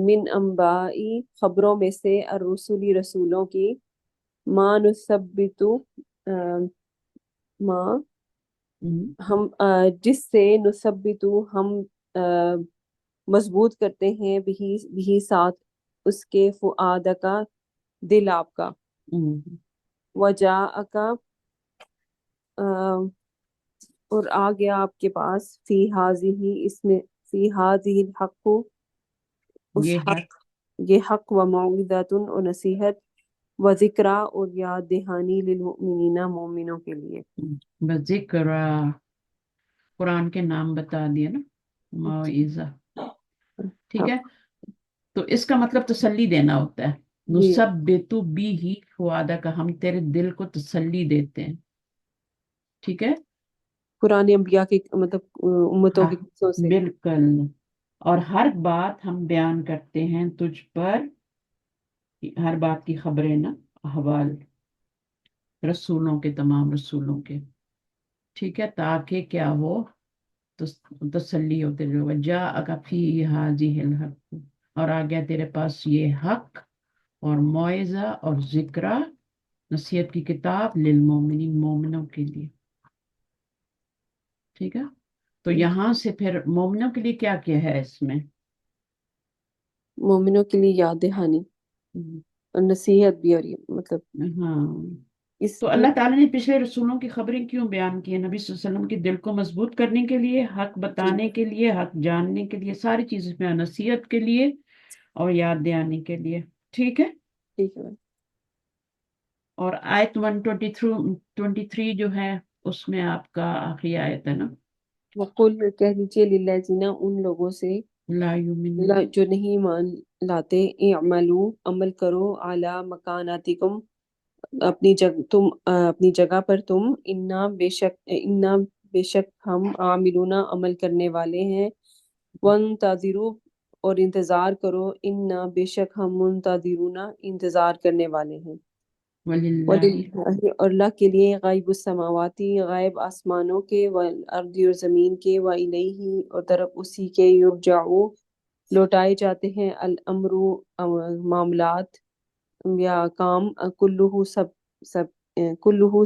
من انبائی خبروں میں سے، الرسلی رسولوں کی، ما نثبتو ما ہم جس سے، نثبتو ہم مضبوط کرتے ہیں، بھی ساتھ اس کے، فؤاد کا دل آپ کا، وجاءکا اور آ گیا آپ کے پاس، فی حاضی اس میں، فی حاضی الحق اس یہ ہے حق، یہ حق، و موعظۃ اور نصیحت، و ذکرہ اور یاد دہانی، للمؤمنین مومنوں کے لیے. ذکر، قرآن کے نام بتا دیا نا، موعظہ. ٹھیک ہے، تو اس کا مطلب تسلی دینا ہوتا ہے. جی نثبت بھی فؤادہ کا، ہم تیرے دل کو تسلی دیتے ہیں. ٹھیک ہے، قرآن انبیاء کی مطلب امتوں ہاں کی قصوں سے. بالکل. اور ہر بات ہم بیان کرتے ہیں تجھ پر، ہر بات کی خبریں نا، احوال رسولوں کے، تمام رسولوں کے. ٹھیک ہے، تاکہ کیا ہو، تسلی ہوتے رہے. جاءک فی ھذہ الحق، اور آ گیا تیرے پاس یہ حق اور موعظہ اور ذکرہ، نصیحت کی کتاب، للمومنین مومنوں کے لیے. ٹھیک ہے، تو یہاں سے پھر مومنوں کے لیے کیا کیا ہے اس میں؟ مومنوں کے لیے یاد دہانی اور نصیحت بھی، اور یہ مطلب ہاں، اس تو اللہ تعالیٰ نے پچھلے رسولوں کی خبریں کیوں بیان کی ہیں؟ نبی صلی اللہ علیہ وسلم کے دل کو مضبوط کرنے کے لیے، حق بتانے کے لیے، حق جاننے کے لیے، ساری چیزیں میں، نصیحت کے لیے اور یاد دلانے کے لیے. ٹھیک ہے، ٹھیک ہے. اور آیت 123 جو ہے اس میں آپ کا آخری آیت ہے نا، وقل کہہ دیجیے، للذین ان لوگوں سے، لا یؤمنون. جو نہیں ایمان لاتے، اعملوا عمل کرو، اعلی مکاناتکم تم اپنی جگہ پر، تم، انا بے شک ہم، عاملون عمل کرنے والے ہیں، وانتظروا اور انتظار کرو، انا بے شک ہم، منتظرون انتظار کرنے والے ہیں. وللہ، وللہ اور اللہ کے لیے، غیب السماواتی غیب آسمانوں کے، والارض اور زمین کے، والیہ اور طرف اسی کے، یرجعو لوٹائے جاتے ہیں، الامر معاملات یا کام، کلہ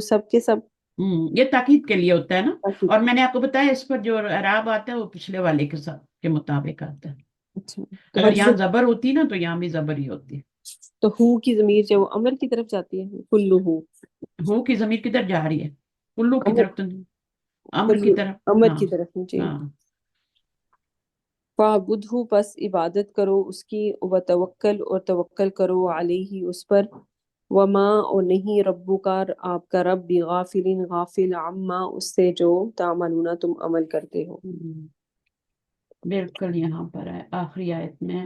سب کے سب. یہ تاکید کے لیے ہوتا ہے نا. اچھا. اور میں نے آپ کو بتایا اس پر جو اعراب آتا ہے وہ پچھلے والے کے ساتھ کے مطابق آتا ہے. تو اگر یہاں زبر ہوتی نا تو یہاں بھی زبر ہی ہوتی. تو ہو کی ضمیر جو امر کی طرف جاتی ہے، کلہ، ہو کی ضمیر کدھر جا رہی ہے؟ کلو کی امر، طرف تو نہیں، امر کی طرف. امر ہاں کی طرف. جی. ہاں، فَاعْبُدْهُ پس عبادت کرو اس کی، وَتَوَکَّل اور توکل کرو، علیہ اس پر، وما اور نہیں، ربک آپ کا رب، بغافل غافل، عما اس سے، جو تعملون تم عمل کرتے ہو. بالکل. یہاں پر ہے آخری آیت میں